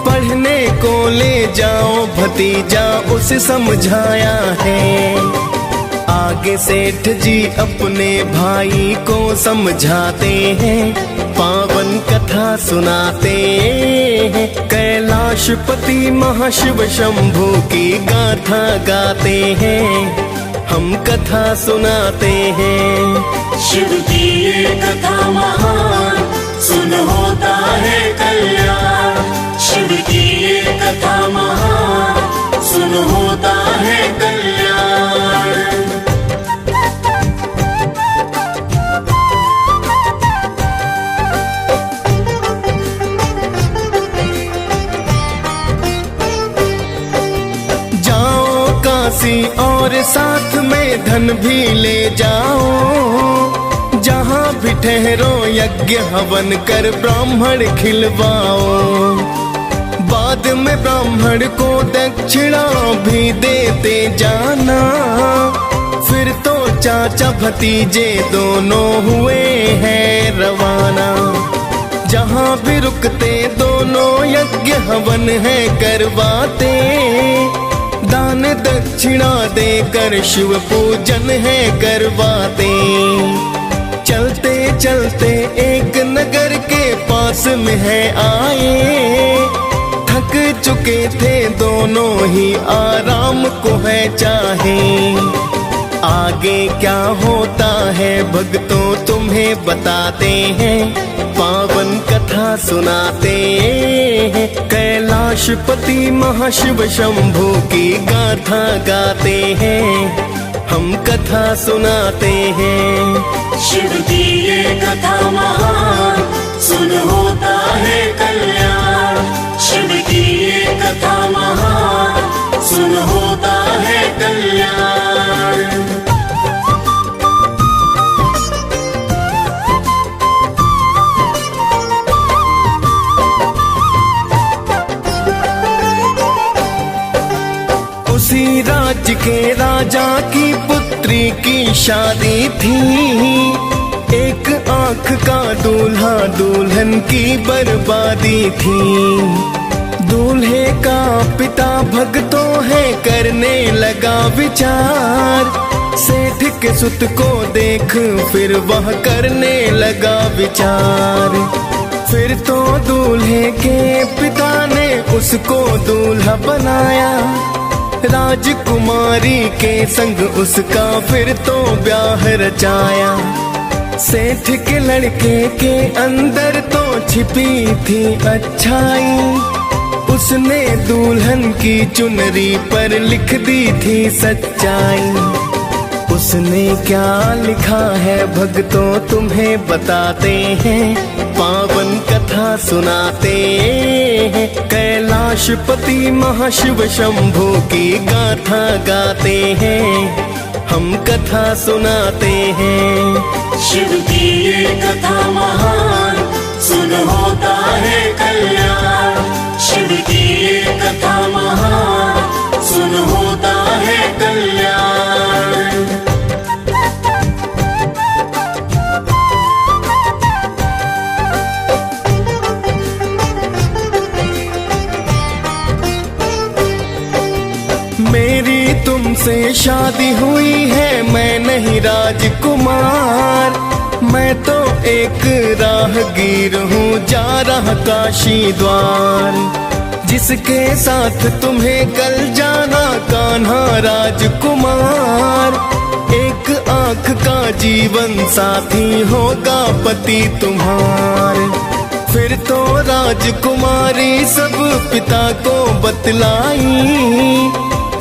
पढ़ने को ले जाओ भतीजा उसे समझाया है। आगे सेठ जी अपने भाई को समझाते हैं, पावन कथा सुनाते हैं। कैलाशपति महाशिव शंभू की गाथा गाते हैं, हम कथा सुनाते हैं। शिव की ये कथा महान, सुन होता है कल्याण। शिव की ये कथा महान, सुन होता है कल्याण। जाओ काशी और साथ में धन भी ले जाओ। जहाँ भी ठहरो यज्ञ हवन कर ब्राह्मण खिलवाओ। बाद में ब्राह्मण को दक्षिणा भी देते जाना। फिर तो चाचा भतीजे दोनों हुए हैं रवाना। जहाँ भी रुकते दोनों यज्ञ हवन है करवाते। दान दक्षिणा देकर शिव पूजन है करवाते। चलते चलते एक नगर के पास में है आए। थक चुके थे दोनों ही आराम को है चाहे। आगे क्या होता है भक्तों तुम्हें बताते हैं, पावन कथा सुनाते हैं। कैलाशपति महाशिव शंभू की गाथा गाते हैं, हम कथा सुनाते हैं। शिव की ये कथा महान, सुन होता है कल्याण। शिव की ये कथा महान, सुन होता है कल्याण। उसी राज्य के राजा की पुत्री की शादी थी। एक आंख का दूल्हा दुल्हन की बर्बादी थी। दूल्हे का पिता भक्तों है करने लगा विचार। सेठ के सुत को देख फिर वह करने लगा विचार। फिर तो दूल्हे के पिता ने उसको दूल्हा बनाया। राजकुमारी के संग उसका फिर तो ब्याह रचाया। सेठ के लड़के के अंदर तो छिपी थी अच्छाई। उसने दुल्हन की चुनरी पर लिख दी थी सच्चाई। उसने क्या लिखा है भक्तों तुम्हें बताते हैं, पावन कथा सुनाते हैं। कैलाशपति महाशिव शंभू की गाथा गाते हैं, हम कथा सुनाते हैं। शिव की ये कथा महान, सुन होता है कल्याण। शिव की ये कथा महान, सुन होता है कल्याण। मेरी तुमसे शादी हुई है, मैं नहीं राजकुमार। मैं तो एक राहगीर हूँ जा रहा काशी द्वार। जिसके साथ तुम्हें कल जाना कान्हा राजकुमार। एक आंख का जीवन साथी होगा पति तुम्हार। फिर तो राजकुमारी सब पिता को बतलाई।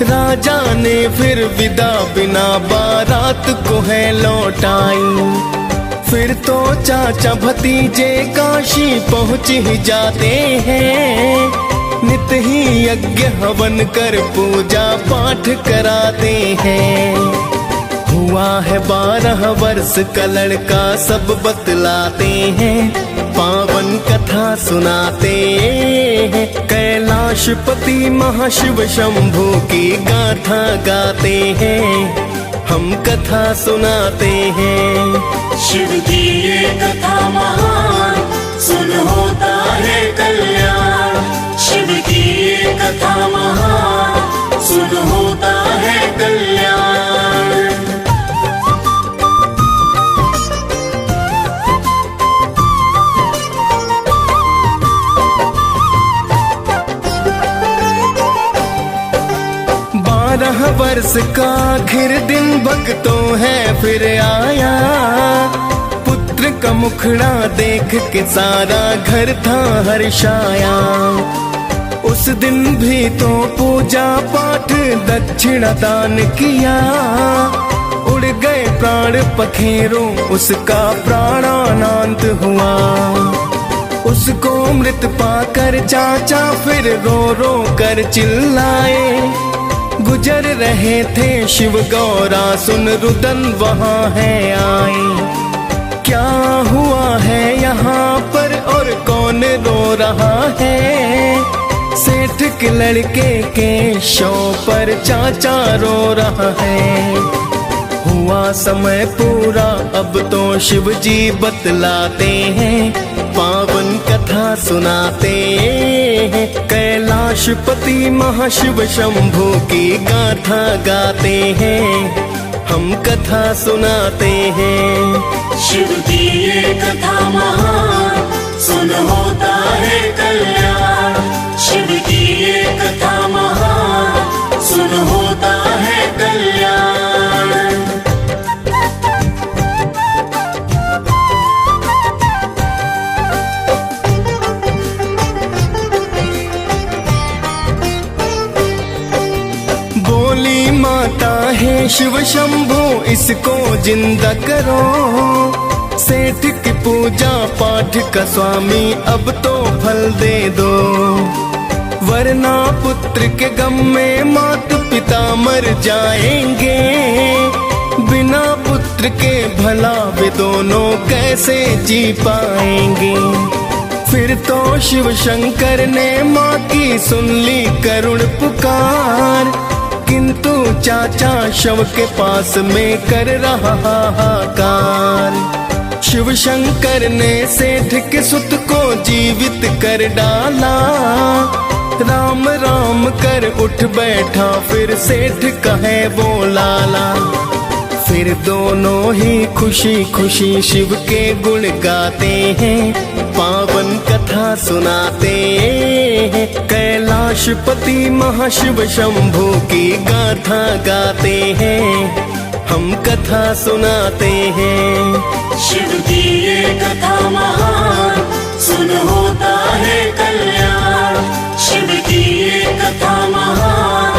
राजा ने फिर विदा बिना बारात को है लौटाई। फिर तो चाचा भतीजे काशी पहुँच ही जाते हैं, नित ही यज्ञ हवन कर पूजा पाठ कराते हैं। हुआ है 12 वर्ष का लड़का सब बतलाते हैं, पावन कथा सुनाते हैं। कैलाशपति महाशिव शंभू की गाथा गाते हैं, हम कथा सुनाते हैं। शिव की ये कथा महान, सुन होता है कल्याण। शिव की ये कथा महान, सुन होता है कल्याण। 12 वर्ष का आखिर दिन भक्तों है फिर आया। पुत्र का मुखड़ा देख के सारा घर था हर्षाया। उस दिन भी तो पूजा पाठ दक्षिणा दान किया। उड़ गए प्राण पखेरों, उसका प्राणानंद हुआ। उसको मृत पाकर चाचा फिर रो रो कर चिल्लाए। गुजर रहे थे शिव गौरा, सुन रुदन वहाँ है आए। क्या हुआ है यहाँ पर और कौन रो रहा है? सेठ के लड़के के शव पर चाचा रो रहा है। हुआ समय पूरा अब तो शिव जी बतलाते हैं, पावन कथा सुनाते हैं। कैलाशपति महाशिव शंभू की गाथा गाते हैं, हम कथा सुनाते हैं। शिव की ये कथा महान, सुन होता है कल्याण। शिव की ये कथा महान, सुन होता है कल्याण। बोली माता है शिव शंभू, इसको जिंदा करो। सेठ की पूजा पाठ का स्वामी अब तो फल दे दो, वरना पुत्र के गम में माता पिता मर जाएंगे। बिना पुत्र के भला वे दोनों कैसे जी पाएंगे। फिर तो शिव शंकर ने माँ की सुन ली करुण पुकार, किंतु चाचा शव के पास में कर रहा हाहाकार। शिव शंकर ने सेठ के सुत को जीवित कर डाला। राम राम कर उठ बैठा फिर सेठ कहे वो लाला। फिर दोनों ही खुशी खुशी शिव के गुण गाते हैं, पावन कथा सुनाते हैं। कैलाशपति महाशिव शंभू की गाथा गाते हैं, हम कथा सुनाते हैं। शिव की ये कथा महान, सुन होता है कल्याण। शिव की ये कथा महान,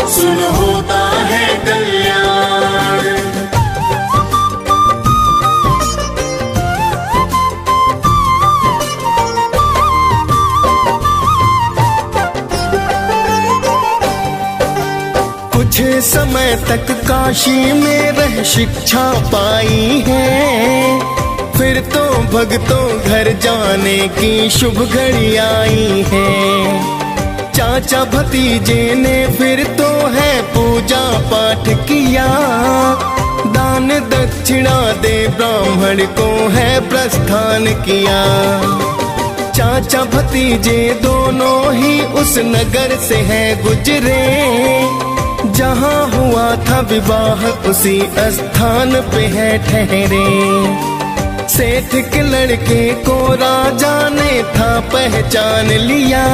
सुन होता है कल्याण। कुछ समय तक काशी में रह शिक्षा पाई है। फिर तो भक्तों घर जाने की शुभ घड़ी आई है। चाचा भतीजे ने फिर तो है पूजा पाठ किया। दान दक्षिणा दे ब्राह्मण को है प्रस्थान किया। चाचा भतीजे दोनों ही उस नगर से है गुजरे, जहाँ हुआ था विवाह उसी स्थान पे है ठहरे। सेठ के लड़के को राजा ने था पहचान लिया।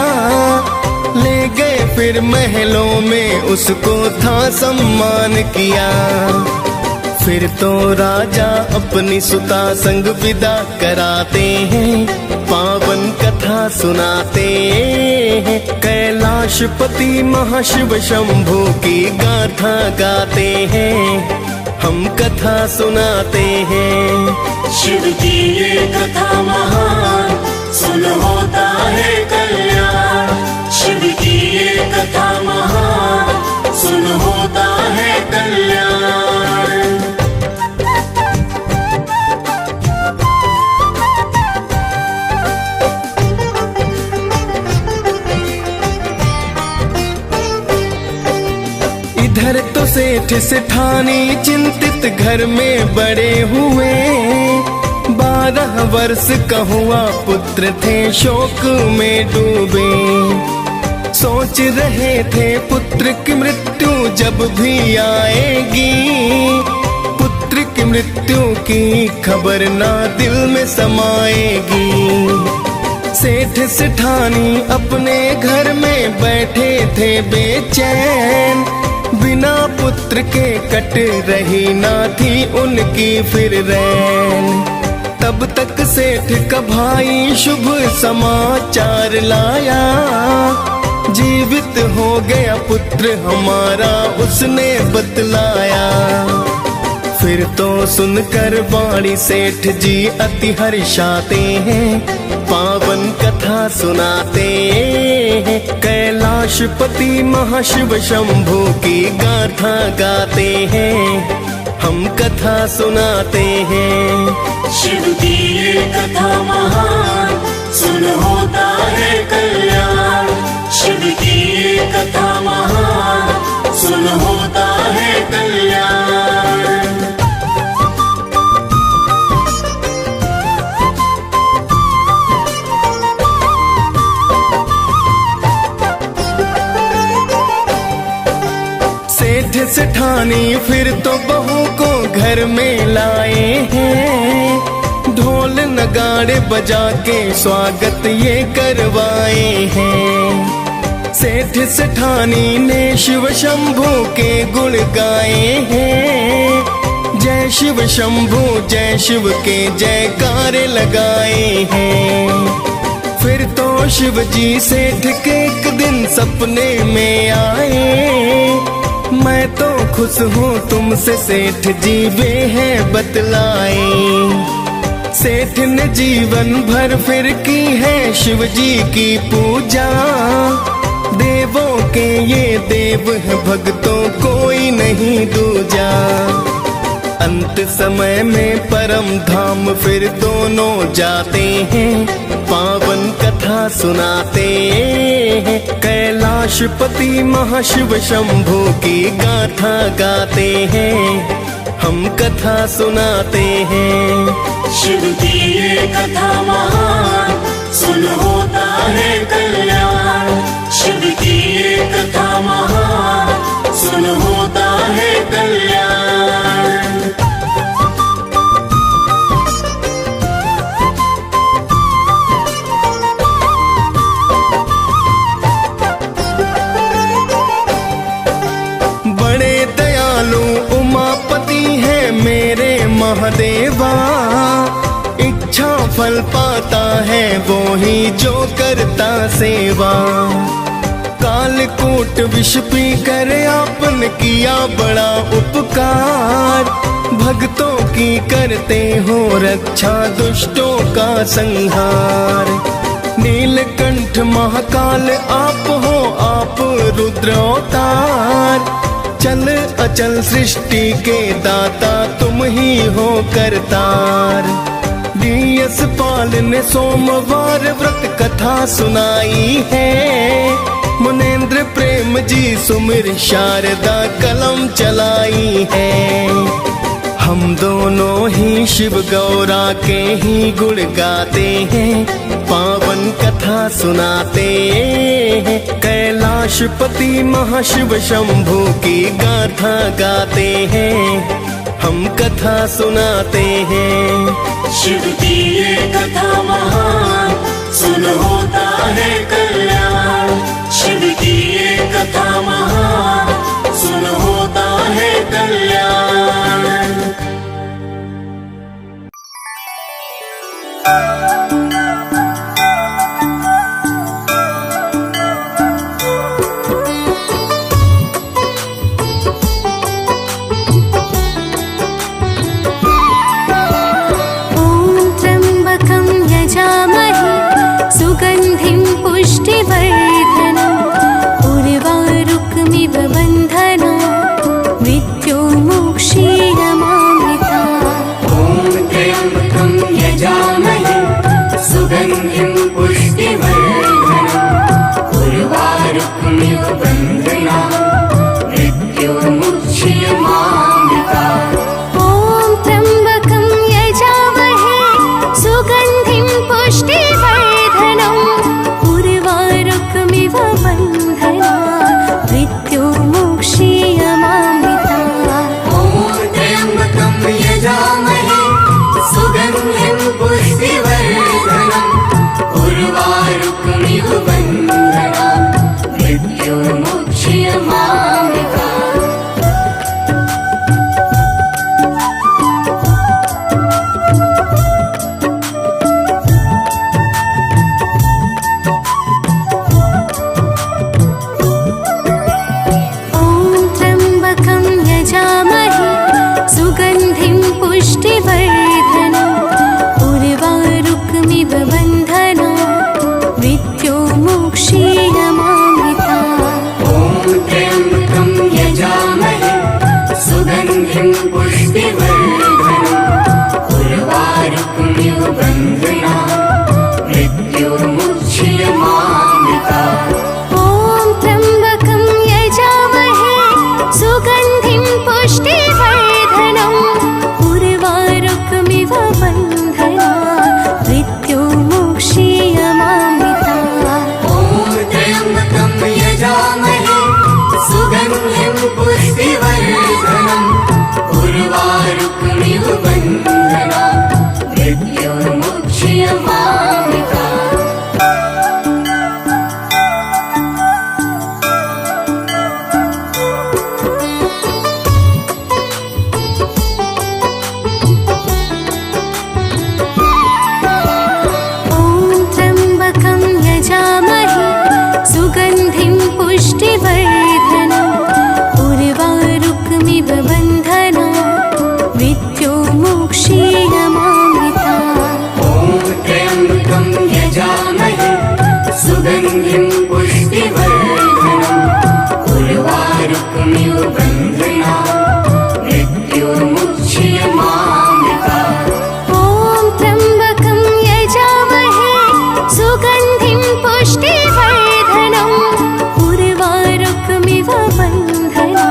ले गए फिर महलों में उसको था सम्मान किया। फिर तो राजा अपनी सुता संग विदा कराते हैं, पावन कथा सुनाते हैं, कैलाशपति महाशिव शंभू की गाथा गाते हैं, हम कथा सुनाते हैं। शिव की ये कथा महान, सुन होता है कल्याण। शिव की ये कथा महान, सुन होता है कल्याण। इधर तो सेठ सेठानी चिंतित घर में बड़े हुए, 12 वर्ष का हुआ पुत्र थे शोक में डूबे। सोच रहे थे पुत्र की मृत्यु जब भी आएगी, पुत्र की मृत्यु की खबर ना दिल में समाएगी। सेठ सेठानी अपने घर में बैठे थे बेचैन, बिना पुत्र के कट रही ना थी उनकी फिर रैन। तब तक सेठ का भाई शुभ समाचार लाया, जीवित हो गया पुत्र हमारा उसने बतलाया। फिर तो सुनकर वाणी सेठ जी अति हर्षाते हैं, पावन कथा सुनाते हैं, कैलाशपति महाशिव शंभू की गाथा गाते हैं, हम कथा सुनाते हैं। शिव की ये कथा महान, सुन होता है कल्याण। शिव की ये कथा महान, सुन होता है कल्याण। सेठ सेठानी फिर तो बहू को घर में लाए हैं, ढोल नगाड़े बजा के स्वागत ये करवाए हैं। सेठ सेठानी ने शिव शंभू के गुण गाए हैं, जय शिव शंभू जय शिव के जयकारे लगाए हैं। फिर तो शिव जी सेठ के एक दिन सपने में आए, मैं तो खुश हूँ तुमसे सेठ जी वे हैं बतलाए। सेठ ने जीवन भर फिर की है शिव जी की पूजा, देवों के ये देव है भक्तों कोई नहीं दूजा। अंत समय में परम धाम फिर दोनों जाते हैं, पावन कथा सुनाते हैं, कैलाशपति महाशिव शंभू की गाथा गाते हैं, हम कथा सुनाते हैं। शिव की ये कथा महान, सुन होता है कल्याण। शिव की ये कथा महान, सुन होता है कल्याण। महादेवा इच्छा फल पाता है वो ही जो करता सेवा। कालकूट विष पी कर आपने किया बड़ा उपकार, भक्तों की करते हो रक्षा दुष्टों का संहार। नीलकंठ महाकाल आप हो आप रुद्र अवतार, चल अचल सृष्टि के दाता तुम ही हो करतार। डीएस पाल ने सोमवार व्रत कथा सुनाई है, मुनेन्द्र प्रेम जी सुमिर शारदा कलम चलाई है। हम दोनों ही शिव गौरा के ही गुण गाते हैं, पावन कथा सुनाते हैं, कैलाशपति महाशिव शंभू की गाथा गाते हैं, हम कथा सुनाते हैं। शिव की ये कथा महान, सुन होता है कल्याण। शिव की ये कथा महान, सुन होता है कल्याण। सुगन्धिं पुष्टिवर्धनम् उर्वारुकमिव बन्धना मृत्युर्मुच्यमामृता ॐ त्र्यम्बकं यजामहे सुगन्धिं पुष्टिवर्धनम् उर्वारुकमिव बन्धना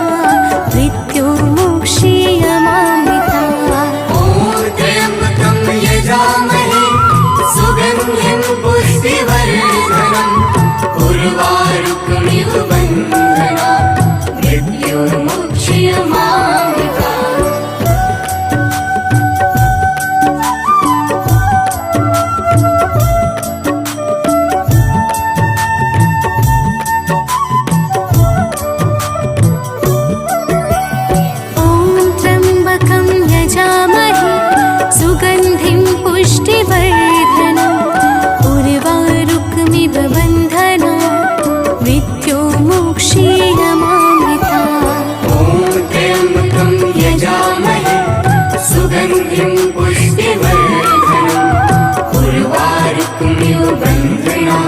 मृत्युर्मुक्षीयमामृता ॐ त्र्यम्बकं यजामहे सुगन्धिं पुष्टिवर्धनम् उर्वारुकमिव बन्धना मृत्युर्मुच्यमामृता ॐ त्र्यम्बकं यजामहे सुगन्धिं पुष्टिवर्धनम् उर्वारुकमिव बन्धना मृत्युर्मुक्षीयमामृता ॐ त्र्यम्बकं यजामहे सुगन्धिं पुष्टिवर्धनम् उर्वारुकमिव बन्धना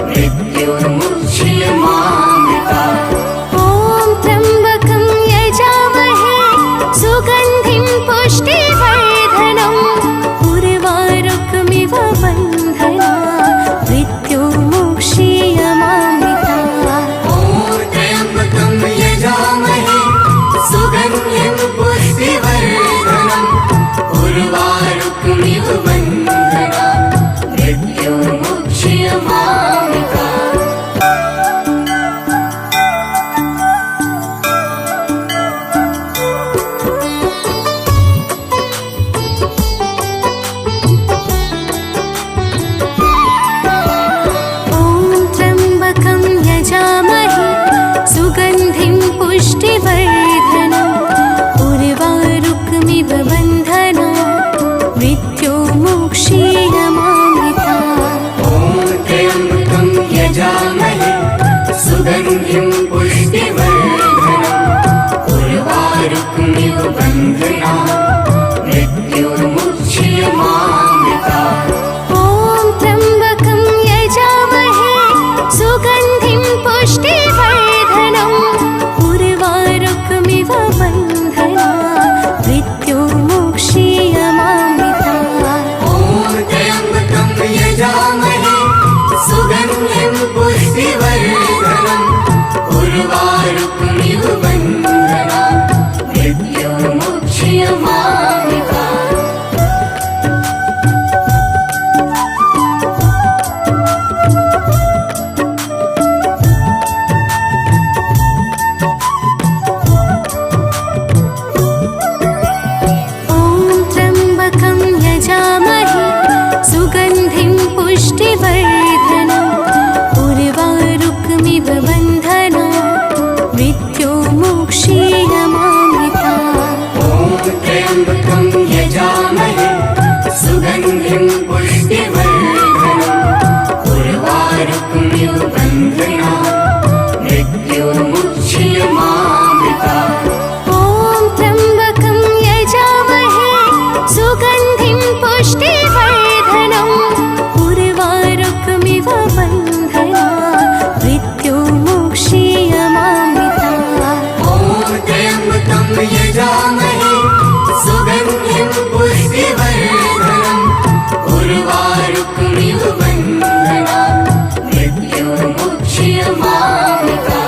मृत्युर्मुच्यमामृता ॐ त्र्यम्बकं यजामहे सुगन्धिं पुष्टिवर्धनम् उर्वारुकमिव बन्धना मृत्युर्मुक्षीयमामृता ॐ त्र्यम्बकं यजामहे सुगन्धिं पुष्टिवर्धनम् उर्वारुकमिव बन्धना मृत्युर्मुच्यमामृता ॐ त्र्यम्बकं यजामहे सुगन्धिं पुष्टिवर्धनम् उर्वारुकमिव बन्धना मृत्युर्मुक्षीयमामृता ॐ त्र्यम्बकं यजामहे सुगन्धिं पुष्टिवर्धनम् उर्वारुकमिव बन्धना मृत्युर्मुच्यमामृता ॐ त्र्यम्बकं यजामहे सुगन्धिं पुष्टिवर्धनम् उर्वारुकमिव बन्धना मृत्युर्मुक्षीयमामृता ॐ त्र्यम्बकं यजामहे सुगन्धिं पुष्टिवर्धनम् उर्वारुकमिव बन्धना मृत्युर्मुच्यमामृता ॐ त्र्यम्बकं यजामहे सुगन्धिं पुष्टिवर्धनम् उर्वारुकमिव बन्धना मृत्युर्मुक्षीयमामृता ॐ त्र्यम्बकं यजामहे सुगन्धिं पुष्टिवर्धनम् उर्वारुकमिव बन्धना मृत्युर्मुच्यमामृता ॐ त्र्यम्बकं यजामहे सुगन्धिं पुष्टिवर्धनम् उर्वारुकमिव बन्धना मृत्युर्मुक्षीयमामृता ॐ त्र्यम्बकं यजामहे सुगन्धिं पुष्टिवर्धनम् उर्वारुकमिव बन्धना मृत्युर्मुच्यमामृता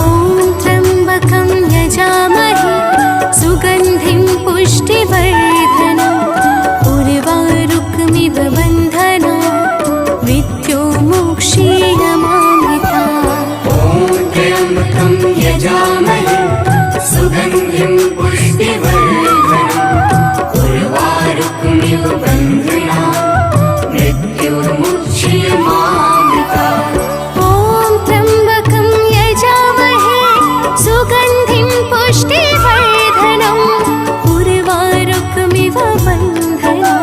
ॐ त्र्यम्बकं यजामहे सुगन्धिं पुष्टिवर्धनम् उर्वारुकमिव बन्धना मृत्युर्मुक्षीयमामृता ॐ त्र्यम्बकं यजामहे सुगन्धिं पुष्टिवर्धनम् उर्वारुकमिव बन्धना मृत्युर्मुच्यमामृता ॐ त्र्यम्बकं यजामहे सुगन्धिं पुष्टिवर्धनम् उर्वारुकमिव बन्धना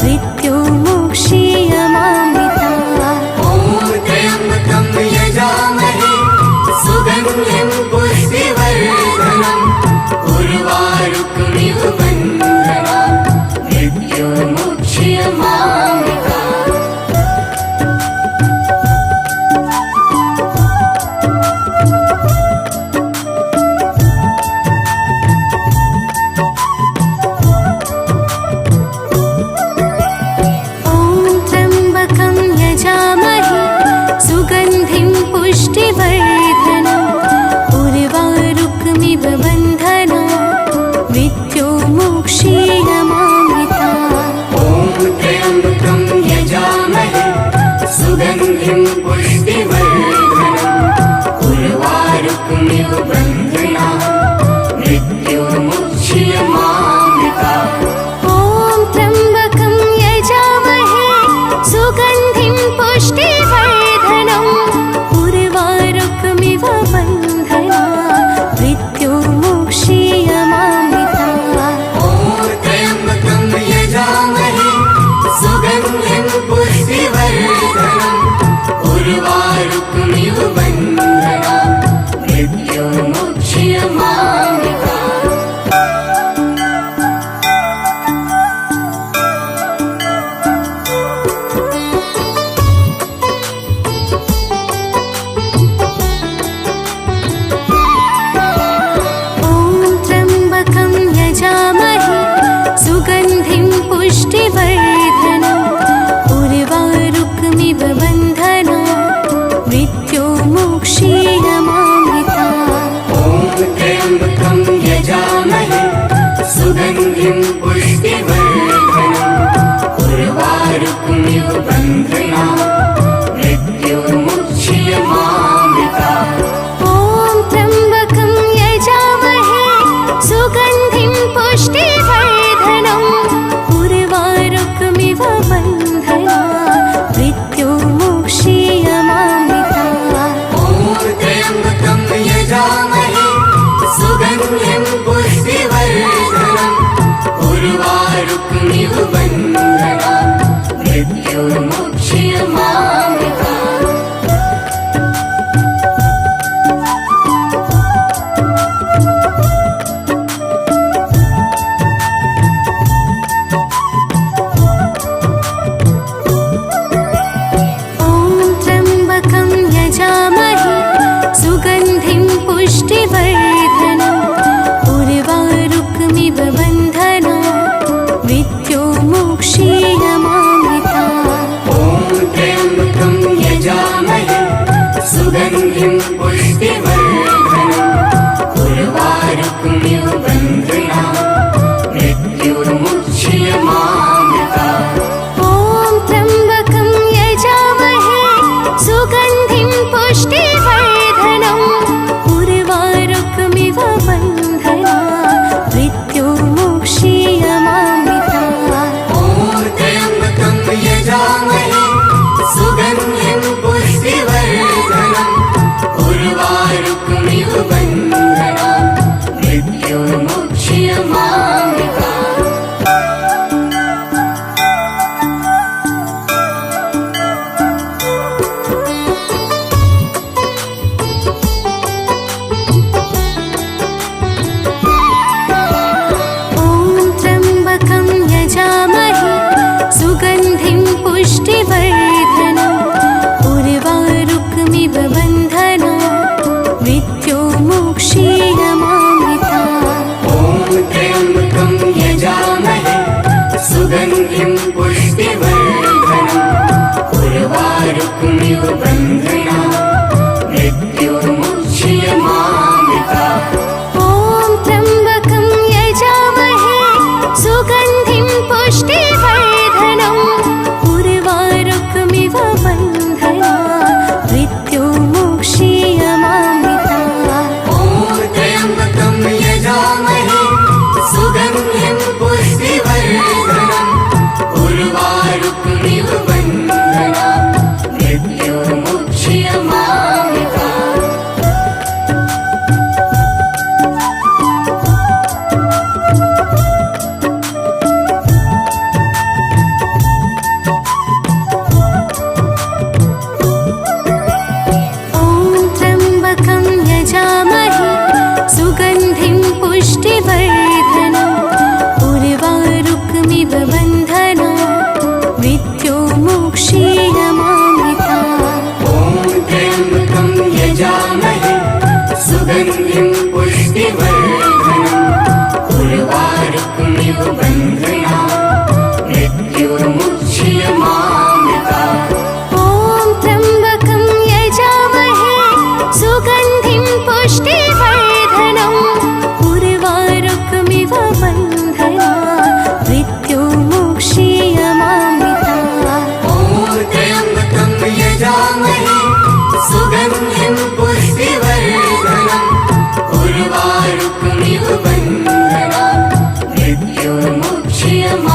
मृत्युर्मुक्षीयमामृता ॐ त्र्यम्बकं यजामहे सुगन्धिं पुष्टिवर्धनम् उर्वारुकमिव बन्धनान् मृत्युर्मुच्यमामृता ॐ त्र्यम्बकं यजामहे सुगन्धिं पुष्टिवर्धनम् उर्वारुकमिव बन्धनान् मृत्युर्मुक्षीयमामृतात् ॐ त्र्यम्बकं यजामहे सुगन्धिं पुष्टिवर्धनम् उर्वारुकमिव बन्धनान् मृत्युर्मुच्यमामृता ॐ त्र्यम्बकं यजामहे सुगन्धिं पुष्टिवर्धनम् उर्वारुकमिव बन्धनान् मृत्युर्मुक्षीयमामृतात् ॐ त्र्यम्बकं यजामहे सुगन्धिं पुष्टिवर्धनम् उर्वारुकमिव बन्धनान् मृत्युर्मुच्यमामृता ॐ त्र्यम्बकं यजामहे सुगन्धिं पुष्टिवर्धनम् उर्वारुकमिव बन्धनान् मृत्युर्मुक्षीयमामृतात् ॐ त्र्यम्बकं यजामहे सुगन्धिं पुष्टिवर्धनम् उर्वारुकमिव बन्धनान् मृत्युर्मुच्यमामृता ॐ त्र्यम्बकं यजामहे सुगन्धिं पुष्टिवर्धनम् उर्वारुकमिव बन्धनान् मृत्युर्मुक्षीयमामृतात् ॐ त्र्यम्बकं यजामहे सुगन्धिं पुष्टिवर्धनम् उर्वारुकमिव बन्धनान् मृत्युर्मुच्यमामृता ॐ त्र्यम्बकं यजामहे सुगन्धिं पुष्टिवर्धनम् उर्वारुकमिव बन्धनान् मृत्युर्मुक्षीयमामृतात् ॐ त्र्यम्बकं यजामहे सुगन्धिं पुष्टिवर्धनम् उर्वारुकमिव बन्धनान् मृत्युर्मुच्यमामृता